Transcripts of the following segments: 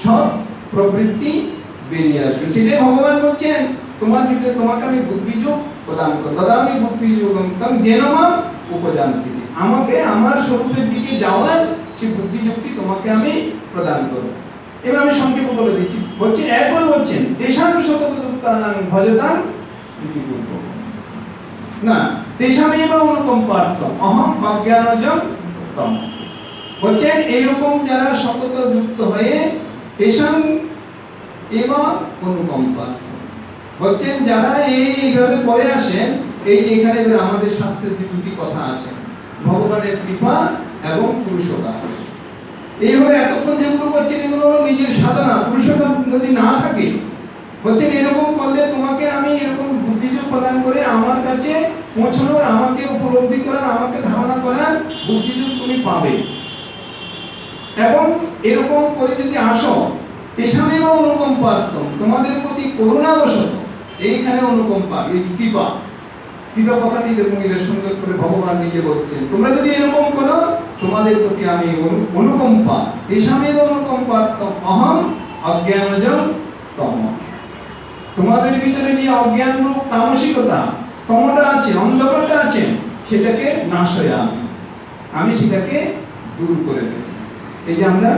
সব প্রবৃত্তি বেরিয়ে আসবে। সেটাই ভগবান বলছেন তোমার ভিতরে তোমাকে আমি বুদ্ধিযোগ প্রদান করব। দদামি বুদ্ধিযোগম তং যেন মাম উপযান্তি। আমাকে আমার স্বরূপের দিকে যাওয়ার সেই বুদ্ধিযোগটি তোমাকে আমি প্রদান করব। এবার আমি সংক্ষেপে বলে দিচ্ছি। বলছি একবার বলছেন তেষাং শতদুক্তানাং ভজতাং স্মৃতি পূর্ব না তেষামেব অনুকম্পার্থম অহং অজ্ঞানজং তম। বলছেন এইরকম যারা সতত যুক্ত হয়ে তেষাং এব অনুকম্পার্থম, বলছেন যারা এইভাবে পড়ে আসেন, এই যে এখানে আমাদের শাস্ত্রের যে দুটি কথা আছে ভগবানের কৃপা এবং পুরুষকার, এই হলো এতক্ষণ যেগুলো করছেন এগুলো হলো নিজের সাধনা। পুরুষকার যদি না থাকে বলছেন এরকম করলে তোমাকে আমি এরকম বুদ্ধিযোগ প্রদান করে আমার কাছে পৌঁছানোর, আমাকে উপলব্ধি করার, আমাকে ধারণা করার বুদ্ধিযোগ তুমি পাবে। এবং এরকম করে যদি আসো তেষামেব অনুকম্পার্থম, তোমাদের প্রতি করুণাবশত, এইখানে অনুকম্পা, এই কৃপা, কৃপা কথাটি দেখুন এর সুন্দর করে ভগবান নিজে বলছেন তোমরা যদি এরকম করো তোমাদের প্রতি আমি অনুকম্পা, তেষামেব অনুকম্পার্থম অহং অজ্ঞানজং তম। তোমাদের ভিতরে যে অজ্ঞান রূপ তামসিকতা, তমটা আছে, অন্ধকারটা আছে, সেটাকে নাশ হয়ে আমি সেটাকে দূর করে দেব। এই যে আমরা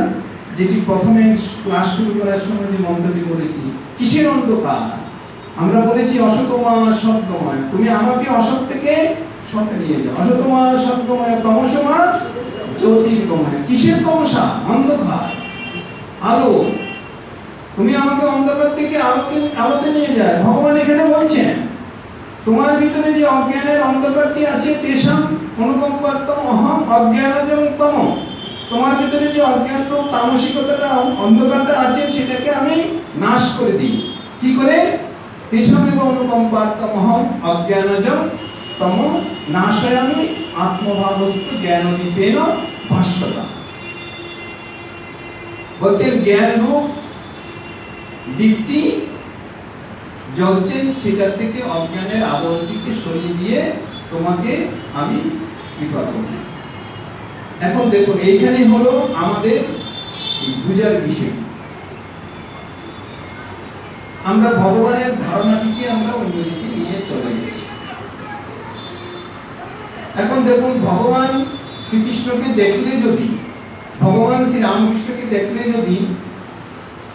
যেটি প্রথমে ক্লাস শুরু করার সময় যে মন্ত্রটি বলেছি, কিসের অন্ধকার? আমরা বলেছি অসতমা সৎগময়, তুমি আমাকে অসৎ থেকে সতে নিয়ে যাও। অসতমা সৎগময় তমসমা জ্যোতির্গময়। কিসের তমসা? অন্ধকার। আলো, তুমি আমাকে অন্ধকার থেকে আলোতে নিয়ে যায়। ভগবান এখানে বলছেন তোমার ভিতরে যে অজ্ঞানের অন্ধকারটি আছে তেষাং অনুকম্পার্থম অহং অজ্ঞানজং তম, তোমার ভিতরে যে অজ্ঞান রূপ তামসিকতাটা, অন্ধকারটা আছে, সেটাকে আমি নাশ করে দিই। কি করে? তেষামেব অনুকম্পার্থম অহং অজ্ঞানজং তম নাশয়ামি আত্মভাবস্থ জ্ঞানদীপেন ভাস্বতা। বলছেন জ্ঞান রূপ দীপ্তি জ্বলছেন, সেটা থেকে অজ্ঞানের আবরণটিকে সরিয়ে দিয়ে তোমাকে আমি কৃপা করব। এখন দেখুন এইখানে হলো আমাদের বুঝার বিষয়। আমরা ভগবানের ধারণাটিকে আমরা অন্যদিকে নিয়ে চলে গেছি। এখন দেখুন ভগবান শ্রীকৃষ্ণকে দেখলে যদি, ভগবান শ্রী রামকৃষ্ণকে দেখলে যদি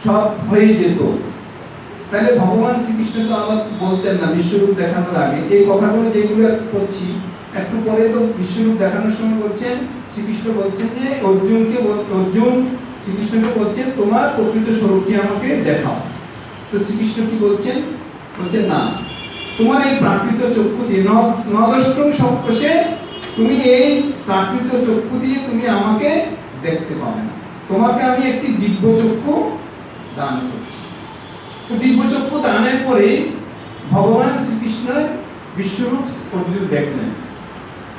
সব হয়ে যেত, তাহলে ভগবান শ্রীকৃষ্ণ তো আবার বলতেন না বিশ্বরূপ দেখানোর আগে। এই কথাগুলো যেগুলো করছি একটু পরে তো বিশ্বরূপ দেখানোর সময় বলছেন, শ্রীকৃষ্ণ বলছেন যে অর্জুন শ্রীকৃষ্ণকে বলছেন তোমার প্রকৃত স্বরূপটি আমাকে দেখাও। তো শ্রীকৃষ্ণ কি বলছেন? বলছেন না, তোমার এই প্রাকৃত চক্ষু দিয়ে নদষ্টম সবকোষে তুমি এই প্রাকৃত চক্ষু দিয়ে তুমি আমাকে দেখতে পাবে না, তোমাকে আমি একটি দিব্য চক্ষু দান করছি। তো দিব্য চক্ষু দানের পরে ভগবান শ্রীকৃষ্ণের বিশ্বরূপ অর্জুন দেখলেন।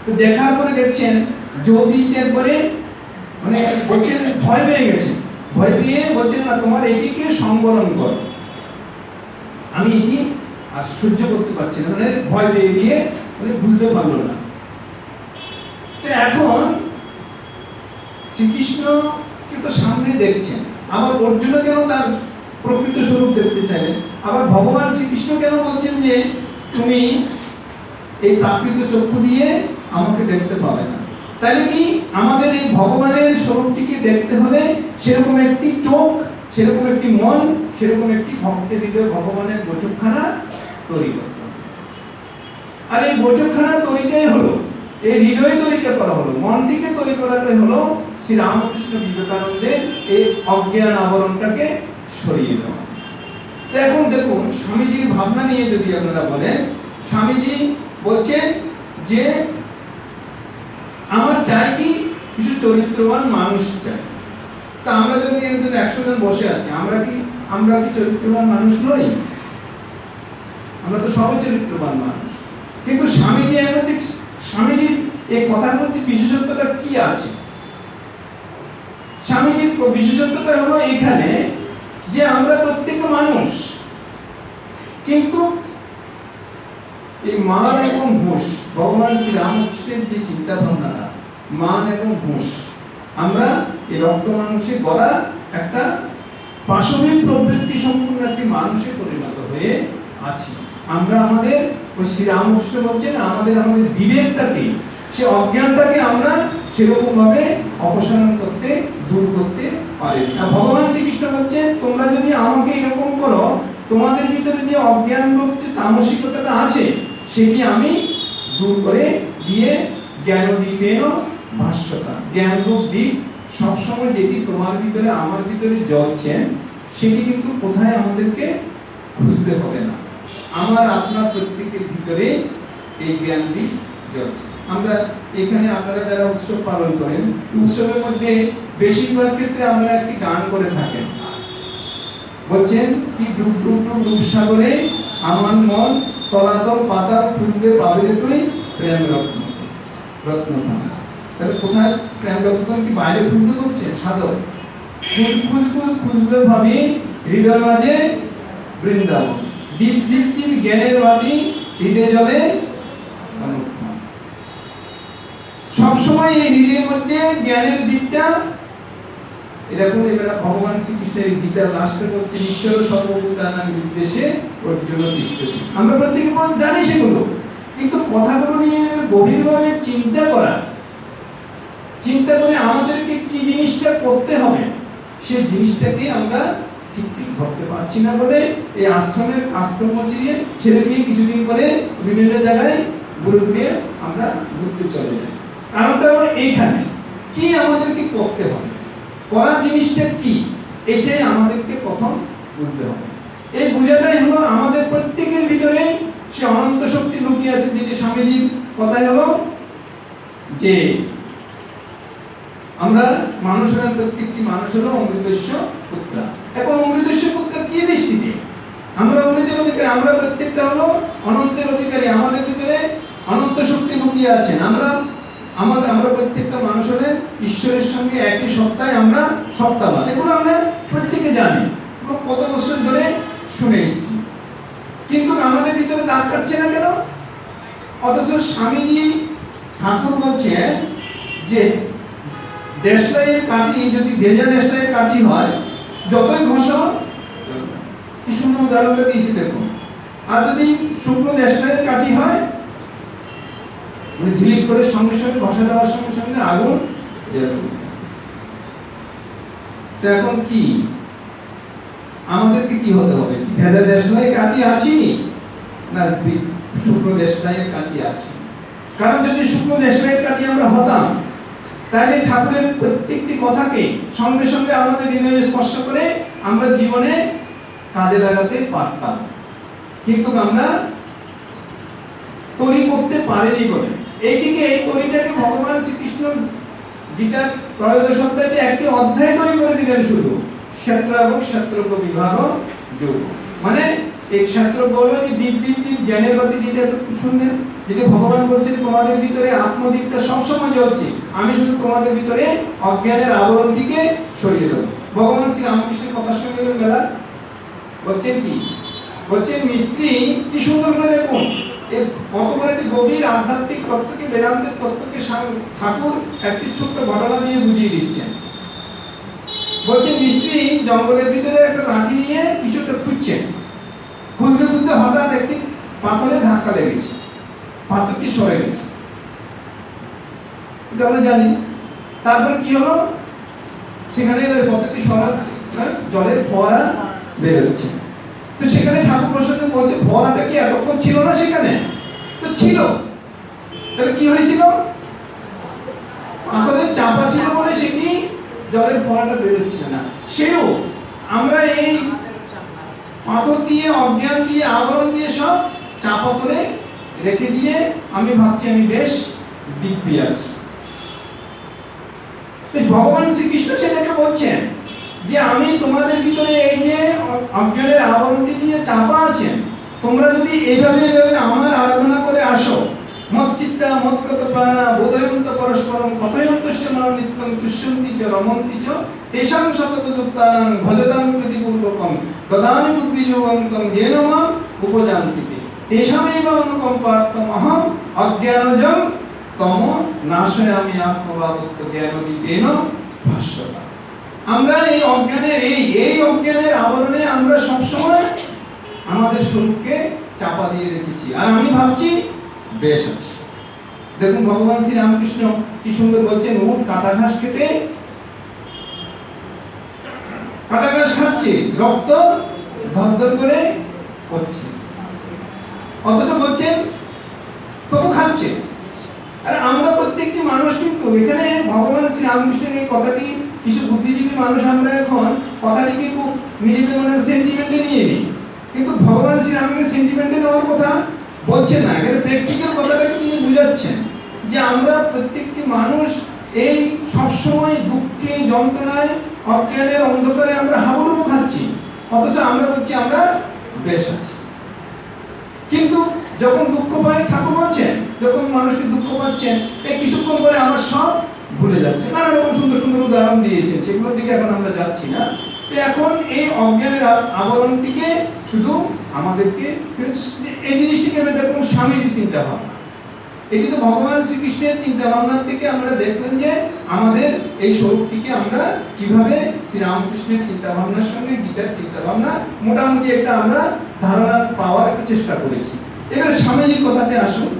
তো দেখার পরে দেখছেন জ্যোতির পরে মানে বলছেন ভয় পেয়ে গেছেন, ভয় পেয়ে বলছেন না তোমার এটিকে সংবরণ কর, আমি এটি আর সহ্য করতে পারছি না, মানে ভয় পেয়ে গিয়ে মানে বুঝতে পারলো না। তো এখন শ্রীকৃষ্ণকে তো সামনে দেখছেন, আবার অর্জুন কেন তার প্রকৃত স্বরূপ দেখতে চাইলেন? আবার ভগবান শ্রীকৃষ্ণ কেন বলছেন যে তুমি এই প্রাকৃত চক্ষু দিয়ে আমাকে দেখতে পাবে না? তাহলে কি আমাদের এই ভগবানের স্বরূপটিকে দেখতে হলে সেরকম একটি চোখ, সেরকম একটি মন, সেরকম একটি ভক্তের হৃদয় ভগবানের বৈঠকখানা তৈরি করতে হবে। আর এই বৈঠকখানা তৈরিটাই হলো, এই হৃদয় তৈরিটা করা হলো, মনটিকে তৈরি করাটাই হলো শ্রী রামকৃষ্ণ বিবেকানন্দের এই অজ্ঞান আবরণটাকে সরিয়ে দেওয়া। তো এখন দেখুন স্বামীজির ভাবনা নিয়ে যদি আপনারা বলেন, স্বামীজি বলছেন যে আমার চাই কি কিছু চরিত্রবান মানুষ চাই। তা আমরা যদি এরকম 100 জন বসে আছি, আমরা কি চরিত্রবান মানুষ নই? আমরা তো সবাই চরিত্রবান মানুষ। কিন্তু স্বামীজির এই কথার মধ্যে বিশেষত্বটা কি আছে? স্বামীজির বিশেষত্বটা হলো এখানে যে আমরা প্রত্যেক মানুষ, কিন্তু এই মান এবং হুঁশ, ভগবান শ্রী রামকৃষ্ণের যে চিন্তা ভাবনাটা মান এবং হুঁশ, আমরা এই রক্ত মাংসে গড়া একটা পাশবিক প্রবৃত্তি সম্পূর্ণ একটি মানুষে পরিণত হয়ে আছি। আমরা আমাদের ওই শ্রীরামকৃষ্ণ বলছেন আমাদের বিবেকটাকে, সে অজ্ঞানটাকে আমরা সেরকম ভাবে অপসারণ করতে, দূর করতে পারি। আর ভগবান শ্রীকৃষ্ণ বলছেন তোমরা যদি আমাকে এরকম করো, তোমাদের ভিতরে যে অজ্ঞান রূপ যে তামসিকতাটা আছে সেটি আমি দূর করে দিয়ে জ্ঞানদীপেন ভাস্বতা, জ্ঞানরূপ দ্বীপ সবসময় যেটি তোমার ভিতরে আমার ভিতরে জ্বলছেন সেটি কিন্তু কোথায় আমাদেরকে খুঁজতে হবে না, আমার আপনার প্রত্যেকের ভিতরে এই জ্ঞান দ্বীপ জ্বলছে। আমরা এখানে আপনারা যারা উৎসব পালন করেন, উৎসবের মধ্যে বেশিরভাগ ক্ষেত্রে আমরা একটি গান করে থাকেন, বলছেন কি ডুব ডুব ডুব ডুব সাগরে আমার মন তলাতল পাতাল খুঁজতে পাবে রে তুই প্রেম রত্ন রত্নধাম। তাহলে কোথায় প্রেম রত্নধাম কি বাইরে খুঁজতে করছে? সাধক খুঁজতে ভাবি হৃদয় মাঝে বৃন্দাবন, দীপ দীপ দীপ জ্ঞানের বাতি হৃদয় জলে অনুক্ষণ। সবসময় এই হৃদয়ের মধ্যে জ্ঞানের দিকটা এরকম। এবার ভগবান শ্রীকৃষ্ণের গীতার লাস্টে হচ্ছে ঈশ্বর সর্বভূতানাং উদ্দেশ্যে অর্জুন তিষ্ঠতি। আমরা প্রত্যেকে জানি সেগুলো, কিন্তু কথাগুলো নিয়ে গভীরভাবে চিন্তা করে আমাদেরকে কি জিনিসটা করতে হবে সেই জিনিসটাকে আমরা ঠিক ধরতে পারছি না বলে এই আশ্রমের কাজকর্ম ছেড়ে দিয়ে কিছুদিন পরে বিভিন্ন জায়গায় ঘুরে আমরা ঘুরতে চলে যাই। কারণটা হলো এইখানে কি আমাদেরকে করতে হবে, করার জিনিসটা কি, এটাই আমাদেরকে প্রথম বুঝতে হবে। এই বোঝাটাই হলো আমাদের প্রত্যেকের ভিতরে সে অনন্ত শক্তি লুকিয়ে আছে, যেটি স্বামীজির কথাই হলো যে আমরা মানুষের প্রত্যেকটি মানুষ হলো অমৃতস্য পুত্র। এখন অমৃতস্য পুত্র কি দৃষ্টিতে আমরা অমৃতের অধিকারী, আমরা প্রত্যেকটা হলো অনন্তের অধিকারী, আমাদের ভিতরে অনন্ত শক্তি লুকিয়ে আছেন। আমরা প্রত্যেকটা মানুষ হলেন ঈশ্বরের সঙ্গে একই সত্তায় আমরা সত্তাবান, এগুলো আমরা প্রত্যেকে জানি এবং কত বছর ধরে শুনে এসেছি, কিন্তু আমাদের ভিতরে দাগ কাটছে না কেন? অথচ স্বামীজি ঠাকুর বলছেন যে দেশলাইয়ের কাঠি যদি ভেজা দেশলাইয়ের কাঠি হয় যতই ঘষো, কি সুন্দর উদাহরণটা দিয়েছি দেখুন, আর যদি শুকনো দেশলাইয়ের কাঠি হয় মানে ঝিলিক করে সঙ্গে সঙ্গে ঘষা দেওয়ার সঙ্গে সঙ্গে আগুন জ্বলে। তো এখন কি আমাদেরকে কি হতে হবে? ভেজা দেশলাইয়ের কাঠি আছি না শুকনো দেশলাইয়ের কাঠি আছি? কারণ যদি শুকনো দেশলাইয়ের কাঠি আমরা হতাম তাহলে ঠাকুরের প্রত্যেকটি কথাকে সঙ্গে সঙ্গে আমাদের হৃদয়ে স্পর্শ করে আমরা জীবনে কাজে লাগাতে পারতাম, কিন্তু আমরা তৈরি করতে পারিনি বলে এই তৈরিটাকে ভগবান শ্রীকৃষ্ণ গীতার ত্রয়োদশ অধ্যায়ে একটি অধ্যায় তৈরি করে দিলেন, শুধু ক্ষেত্র এবং ক্ষেত্রজ্ঞ বিভাগ যোগ। মানে এই ক্ষেত্রজ্ঞ হলো যে দীপ দীপ দীপ জ্ঞানের বাতি, যেটা শুনলেন, যেটা ভগবান বলছেন তোমাদের ভিতরে আত্মদীপটা সবসময় জ্বলছে, আমি শুধু তোমাদের ভিতরে অজ্ঞানের আবরণটিকে সরিয়ে দেবো। ভগবান শ্রী রামকৃষ্ণের কথার সঙ্গে মেলা বলছেন কি বলছেন, মিস্ত্রি কি সুন্দর করে দেখুন কত বড় একটি গভীর আধ্যাত্মিক তত্ত্বকে, বেদান্তের তত্ত্বকে ঠাকুর একটি ছোট্ট ঘটনা দিয়ে বুঝিয়ে দিচ্ছেন। বলছেন মিস্ত্রি জঙ্গলের ভিতরে একটা লাঠি নিয়ে কিছুটা খুঁজছেন, খুঁজতে খুঁজতে হঠাৎ একটি পাথরে ধাক্কা লেগেছে, পাথরটি সরে গেছে, এটা আমরা জানি। তারপরে কি হলো, সেখানে পাথরটি সরা জলের ফোয়ারা বেরোচ্ছে। তো সেখানে ঠাকুর প্রসঙ্গে বলছে ফোয়ারাটা কি এতক্ষণ ছিল না সেখানে? তো ছিল। তাহলে কি হয়েছিল? পাথরের চাপা ছিল বলে সেটি জলের ফোয়ারাটা বেরোচ্ছিল না। সেও আমরা এই পাথর দিয়ে, অজ্ঞান দিয়ে, আবরণ দিয়ে সব চাপা করে রেখে দিয়ে আমি ভাবছি আমি বেশ দিব্যি আছি। তো ভগবান শ্রীকৃষ্ণ সেটাকে বলছেন যে আমি তোমাদের ভিতরে এই যে অজ্ঞানের আবরণটি দিয়ে চাপা আছেন, তোমরা যদি এইভাবে আমার আরাধনা করে আসো, মচ্চিত্তা মৎগত প্রাণা বোধয়ন্ত পরস্পরম কথয়ন্তস্য মানব নিত্যং তুষ্যন্তি চ রমন্তি চ তেষাং সতত যুক্তানাং ভজতাং প্রতিপূর্বকম তদানি বুদ্ধিযোগং তং যেন মাম উপজান্তি তেষামেব অনুকম্পার্থম অহং অজ্ঞানজং তম নাশয়ামি আত্মভাবস্থ জ্ঞানদীপেন ভাস্বতা। আমরা এই অজ্ঞানের আবরণে আমরা সবসময় আমাদের স্বরূপকে চাপা দিয়ে রেখেছি, আর আমি ভাবছি বেশ আছে। দেখুন ভগবান শ্রী রামকৃষ্ণ কি সুন্দর বলছেন, উট কাটা ঘাস খেতে, কাটা ঘাস খাচ্ছে, রক্ত ধর করে করছে, অথচ বলছেন তবু খাচ্ছে। আর আমরা প্রত্যেকটি মানুষ কিন্তু এখানে ভগবান শ্রী রামকৃষ্ণের এই কথাটি, কিছু বুদ্ধিজীবী মানুষ আমরা এখন কথাটিকে খুব নিজেদের মনের সেন্টিমেন্টে নিয়ে নিই, কিন্তু ভগবান শ্রী রামকৃষ্ণ সেন্টিমেন্টে নেওয়ার কথা বলছেন না, এখানে প্র্যাকটিক্যাল কথাটাকে তিনি বুঝাচ্ছেন যে আমরা প্রত্যেকটি মানুষ এই সবসময় দুঃখে, যন্ত্রণায়, অজ্ঞানের অন্ধকারে আমরা হাবুডুবু খাচ্ছি, অথচ আমরা বলছি আমরা বেশ আছি। কিন্তু যখন দুঃখ পাই, ঠাকুর বলছেন যখন মানুষকে দুঃখ পাচ্ছেন, এই কিছুক্ষণ পরে আমার সব ভুলে যাচ্ছে। নানা রকম সুন্দর সুন্দর উদাহরণ দিয়েছেন, সেগুলোর দিকে এখন আমরা যাচ্ছি না। তো এখন এই অজ্ঞানের আবরণটিকে শুধু আমাদেরকে, এই জিনিসটিকে দেখুন স্বামীজির চিন্তা ভাবনা, এটি তো ভগবান শ্রীকৃষ্ণের চিন্তা ভাবনার থেকে আমরা দেখলেন যে আমাদের এই স্বরূপটিকে আমরা কিভাবে শ্রীরামকৃষ্ণের চিন্তা ভাবনার সঙ্গে গীতার চিন্তা ভাবনা মোটামুটি একটা আমরা ধারণা পাওয়ার একটা চেষ্টা করেছি। এবার স্বামীজির কথাতে আসুন।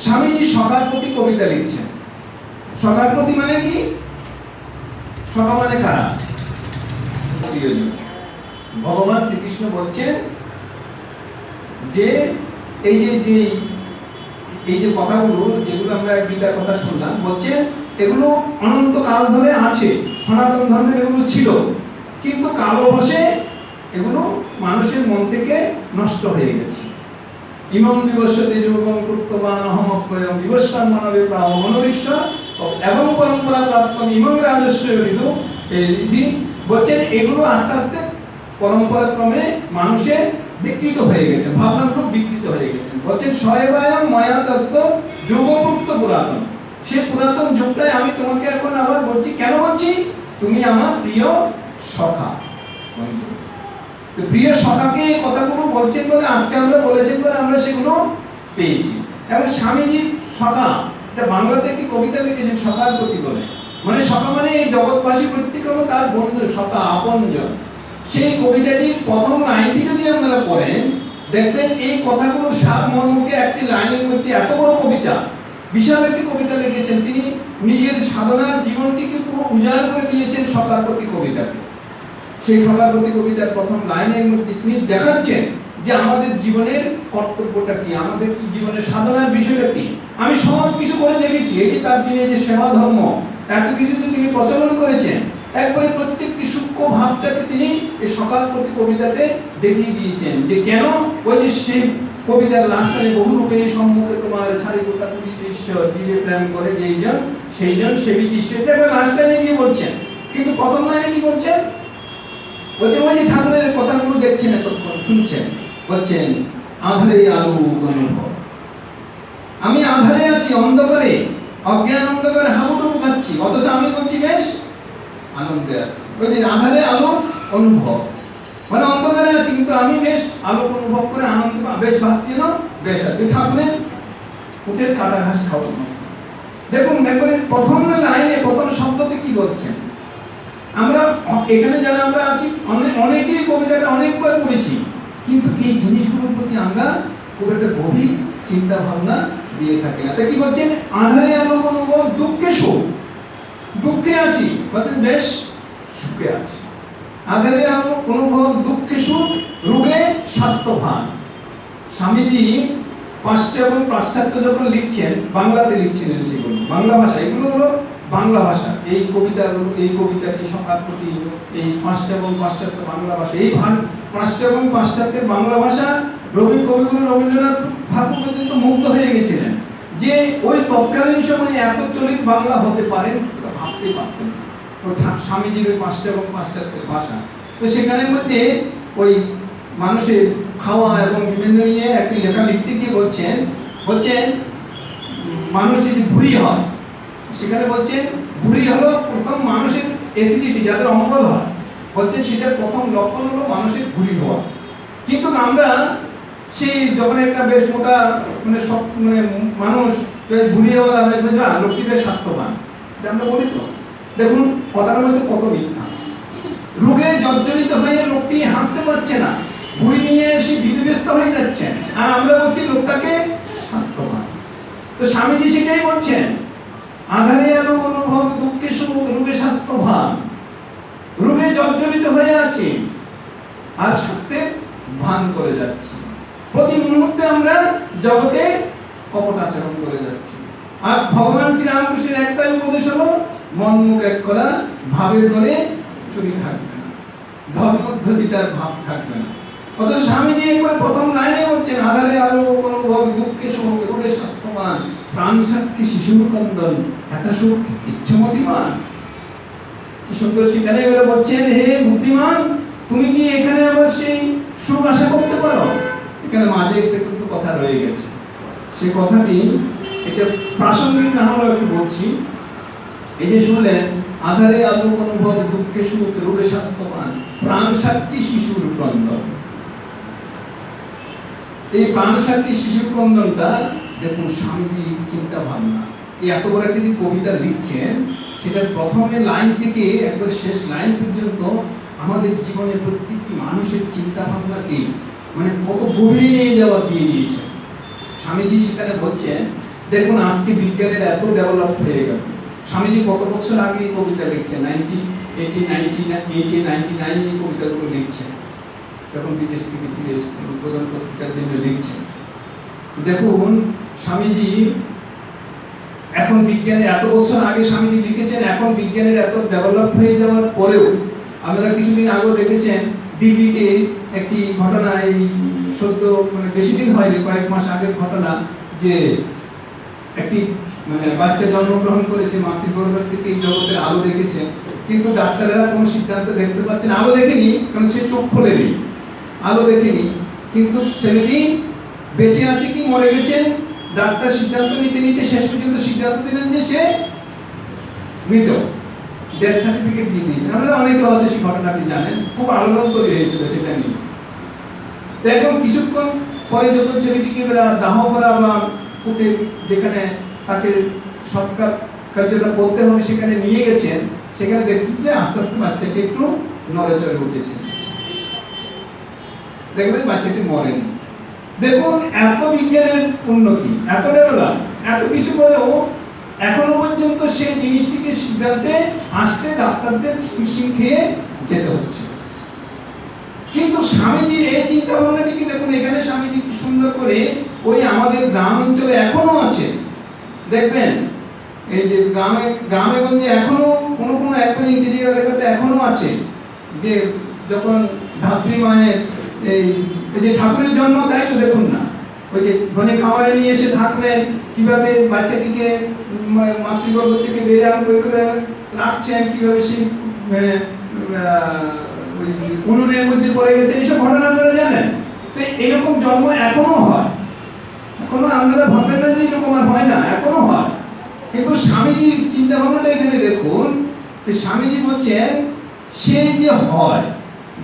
স্বামীজি সখার প্রতি কবিতা লিখছেন। সখার প্রতি মানে কি? সখা মানে কারা? ভগবান শ্রীকৃষ্ণ বলছেন যে এই যে কথাগুলো, যেগুলো আমরা গীতার কথা শুনলাম, বলছে এগুলো অনন্তকাল ধরে আছে, সনাতন ধর্মের এগুলো ছিল, কিন্তু কালবশে এগুলো মানুষের মন থেকে নষ্ট হয়ে গেছে। ইমং বিবস্বতে যোগং কৃত্যবান অহমপ্রয়ং বিবস্বান মানবে প্রাহ মনোরিষ্ঠ এবং পরম্পরা প্রাপ্ত ইমং রাজস্ব ঋতু বলছেন এগুলো আস্তে আস্তে পরম্পরা ক্রমে মানুষের বিকৃত হয়ে গেছে, ভাবনাগুলো বিকৃত হয়ে গেছে। বলছেন স্বয়বায়ম মায়া তত্ত্ব যোগমুক্ত পুরাতন, সেই পুরাতন যুগটাই আমি তোমাকে এখন আবার বলছি। কেন বলছি? তুমি আমার প্রিয় সখা। তো প্রিয় সখাকে এই কথাগুলো বলছেন বলে আজকে আমরা বলেছেন বলে আমরা সেগুলো পেয়েছি। এবং স্বামীজির সখা, এটা বাংলাতে একটি কবিতা লিখেছেন সখার প্রতি বলে, মানে সখা মানে এই জগৎবাসী প্রত্যেক হলো তার বন্ধু, সখা, আপনজন। সেই কবিতাটির প্রথম লাইনটি যদি আপনারা পড়েন, দেখবেন এই কথাগুলোর সার মর্মকে একটি লাইনের মধ্যে, এত বড় কবিতা, বিশাল একটি কবিতা লিখেছেন তিনি, নিজের সাধনার জীবনটিকে পুরো উজাড় করে দিয়েছেন সখার প্রতি কবিতাকে। সেই সখার প্রতি কবিতার প্রথম লাইনের মধ্যে তিনি দেখাচ্ছেন যে আমাদের জীবনের কর্তব্যটা কি, আমাদের জীবনের সাধনার বিষয়টা কি। আমি সব কিছু করে দেখেছি, এই যে তার দিনে যে সেবা ধর্ম, এত কিছু যে তিনি প্রচলন করেছেন, একবারে প্রত্যেকটি সূক্ষ্ম ভাবটাকে তিনি এই সকাল প্রতি কবিতাতে দেখিয়ে দিয়েছেন। যে কেন ওই যে সেই কবিতার লাস্টে বহুরূপে সম্মুখে তোমার ছাড়ি কোথা পুরিছে ঈশ্বর, দিবে প্রেম করে যেইজন সেইজন সেবিছি, সেটা লাস্ট লাইনে গিয়ে বলছেন। কিন্তু প্রথম লাইনে কি বলছেন? বলছে ওই যে ঠাকুরের কথাগুলো দেখছেন, এতক্ষণ শুনছেন, বলছেন আধারে আলো অনুভব, আমি আধারে আছি, অন্ধকারে, অজ্ঞান অন্ধকারে হাবুডুবু খাচ্ছি, অথচ আমি বলছি বেশ আনন্দে আছি। ওই যে আধারে আলো অনুভব, মানে অন্ধকারে আছি কিন্তু আমি বেশ আলো অনুভব করে আনন্দ বেশ ভাবছি, যেন বেশ আছে। ঠাকুরের উটের কাটা ঘাস খাবো। দেখুন একবারে প্রথম লাইনে, প্রথম শব্দতে কি বলছেন? আমরা এখানে যারা আমরা আছি অনেকেই কবিতাটা অনেকবার পড়েছি, কিন্তু এই জিনিসগুলোর প্রতি আমরা খুব একটা গভীর চিন্তা ভাবনা দিয়ে থাকি না। তাই কি বলছেন? আধারে আলো অনুভব, দুঃখে সুখ, দুঃখে আছি বলছেন বেশ সুখে আছি। আধারে আলো অনুভব, দুঃখে সুখ, রোগে স্বাস্থ্যবান। স্বামীজি পাশ্চাত্য এবং পাশ্চাত্য যখন লিখছেন, বাংলাতে লিখছিলেন, সেগুলো বাংলা ভাষা, এগুলো হলো বাংলা ভাষা। এই কবিতাগুলো, এই কবিতাটি সকার প্রতি এই পাশ্চাত্য এবং পাশ্চাত্য বাংলা ভাষা, এই পাশ্চাত্য এবং পাশ্চাত্যের বাংলা ভাষা কবিগুরু রবীন্দ্রনাথ ঠাকুর পর্যন্ত মুগ্ধ হয়ে গেছিলেন যে ওই তৎকালীন সময়ে এত চলিত বাংলা হতে পারেন ভাবতে পারতেন। স্বামীজির ওই পাশ্চাত্য এবং পাশ্চাত্যের ভাষা, তো সেখানের মধ্যে ওই মানুষের খাওয়া এবং বিভিন্ন নিয়ে একটি লেখা লিখতে গিয়ে বলছেন মানুষ যদি ভুঁড়ি হয়, সেখানে বলছেন ভুঁড়ি হলো প্রথম মানুষের অ্যাসিডিটি, যাদের অম্বল হয়, বলছেন সেটার প্রথম লক্ষণ হলো মানুষের ভুঁড়ি হওয়া। কিন্তু আমরা সেই যখন একটা বেশ মোটা মানে সব মানে মানুষ ঘুরিয়ে বলা হয় বুঝবা লোকটি বেশ স্বাস্থ্যবান, এটা আমরা বলি তো। দেখুন কথার মধ্যে কত মিথ্যা। রোগে জর্জরিত হয়ে লোকটি হাঁটতে পারছে না, ঘুরি নিয়ে এসে বিধিগ্রস্ত হয়ে যাচ্ছেন, আর আমরা বলছি লোকটাকে স্বাস্থ্যবান। তো স্বামীজি সেটাই বলছেন, আধারে আলো অনুভব দুঃখে সুখ রোগে স্বাস্থ্যবান। রোগে জর্জরিত হয়ে আছে আর স্বাস্থ্যের ভান করে যাচ্ছি। প্রতি মুহূর্তে আমরা জগতে কপট আচরণ করে যাচ্ছি। আর ভগবান শ্রী রামকৃষ্ণের একটাই উপদেশ হলো, মন মুখ এক করা, ভাবের ঘরে চুরি থাকবে না, ধর্মধ্বজিতার ভাব থাকবে না। অথচ স্বামীজি একবার প্রথম লাইনে বলছেন, আধারে আলো অনুভব দুঃখে সুখ রোগে স্বাস্থ্যবান, প্রাণ সাক্ষী শিশুর ক্রন্দন এত সুখ ইচ্ছামতিমান। কি সুন্দর সেখানে এবারে বলছেন, হে বুদ্ধিমান, তুমি কি এখানে আবার সেই সুখ আশা করতে পারো? এখানে মাঝে একটা কিন্তু কথা রয়ে গেছে, সেই কথাটি এটা প্রাসঙ্গিক না হলেও একটু বলছি। এই যে শুনলেন, আধারে আলো অনুভব দুঃখে সুখ রোগে স্বাস্থ্যবান, প্রাণ সাক্ষী শিশুর ক্রন্দন। এই প্রাণ সাক্ষী শিশুর ক্রন্দনটা দেখুন স্বামীজি চিন্তা ভাবনা। এই এত বড় একটা যে কবিতা লিখছেন, সেটার প্রথমে লাইন থেকে একবার শেষ লাইন পর্যন্ত আমাদের জীবনের প্রত্যেকটি মানুষের চিন্তা ভাবনাকে মানে কত গভীরে নিয়ে যাওয়া দিয়ে দিয়েছেন স্বামীজি। সেখানে বলছেন, দেখুন আজকে বিজ্ঞানের এত ডেভেলপ হয়ে গেল। স্বামীজি কত বছর আগে এই কবিতা লিখছেন, 1999 এই কবিতাগুলো লিখছেন, যখন বিদেশ থেকে ফিরে এসেছেন, উদ্বোধন পত্রিকার জন্য লিখছেন। দেখুন স্বামীজি এখন বিজ্ঞানের এত বছর আগে স্বামীজি লিখেছেন, এখন বিজ্ঞানের এত ডেভেলপ হয়ে যাওয়ার পরেও আমরা কিছুদিন আগেও দেখেছেন দিল্লিতে একটি ঘটনা, এই সদ্য মানে বেশি দিন হয়নি, কয়েক মাস আগের ঘটনা, যে একটি মানে বাচ্চা জন্মগ্রহণ করেছে, মাতৃগর্ভের থেকে এই জগতের আলো দেখেছে, কিন্তু ডাক্তারেরা কোনো সিদ্ধান্ত দেখতে পাচ্ছেন, আলো দেখেনি কারণ সে চোখ খোলেনি, আলো দেখেনি, কিন্তু ছেলেটি বেঁচে আছে কি মরে গেছে ডাক্তার সিদ্ধান্ত নিতে নিতে শেষ পর্যন্ত সিদ্ধান্ত দিলেন যে সে মৃত, ডেথ সার্টিফিকেট দিয়ে দিয়েছেন। আপনারা অনেকে হয়তো সেই ঘটনাটি জানেন, খুব আলোড়ন তৈরি হয়েছিল সেটা নিয়ে। তো এখন কিছুক্ষণ পরে যখন ছেলেটিকে দাহ করা বা পুঁতে যেখানে তাকে সৎকার কার্যটা করতে হবে সেখানে নিয়ে গেছেন, সেখানে দেখছেন যে আস্তে আস্তে বাচ্চাটি একটু নড়ে চড়ে উঠেছে, দেখবেন বাচ্চাটি মরেনি। দেখুন এত বিজ্ঞানের উন্নতি, এত ডেভেলপ, এত কিছু করেও এখনো পর্যন্ত সেই জিনিসটিকে সিদ্ধান্তে আসতে ডাক্তারদের হিমশিম খেয়ে যেতে হচ্ছে। কিন্তু স্বামীজির এই চিন্তা ভাবনাটিকে দেখুন, এখানে স্বামীজি কি সুন্দর করে ওই আমাদের গ্রাম অঞ্চলে এখনো আছে, দেখবেন এই যে গ্রামে গঞ্জে এখনো কোনো একবার ইন্টেরিয়র এলাকাতে এখনো আছে, যে যখন ধাত্রী মায়ের এই যে ঠাকুরের জন্ম, তাই তো দেখুন না, ওই যে ধনে খাবারে নিয়ে এসে থাকলেন, কিভাবে বাচ্চাটিকে মাতৃগর্ভ থেকে বেরিয়ে করে রাখছেন, কিভাবে সেই উনুনের মধ্যে পড়ে গেছে, এইসব ঘটনা আপনারা জানেন। তো এরকম জন্ম এখনো হয়, এখনো আপনারা ভাববেন না যে এরকম আর হয় না, এখনো হয়। কিন্তু স্বামীজির চিন্তা ভাবনাটা এখানে দেখুন, স্বামীজি বলছেন সেই যে হয়,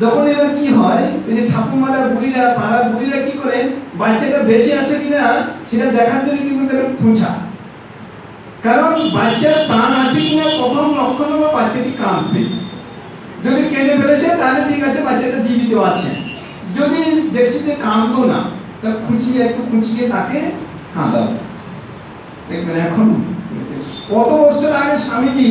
যখন এবার কি হয়, এই যে ঠাকুমারা বুড়িরা পাড়ার বুড়িরা কি করেন, বাচ্চাটা বেঁচে আছে কিনা সেটা দেখার জন্য কিন্তু তারা খোঁচা, কারণ বাচ্চার প্রাণ আছে কিনা প্রথম লক্ষণ হলো বাচ্চাটি কাঁদবে, যদি কেঁদে ফেলেছে তাহলে ঠিক আছে, বাচ্চাটা জীবিত আছে। যদি দেখছি যে কাঁদতো না, তার একটু খুঁচিয়ে তাকে কাঁদাবে, দেখবেন এখন কত বছর আগে স্বামীজি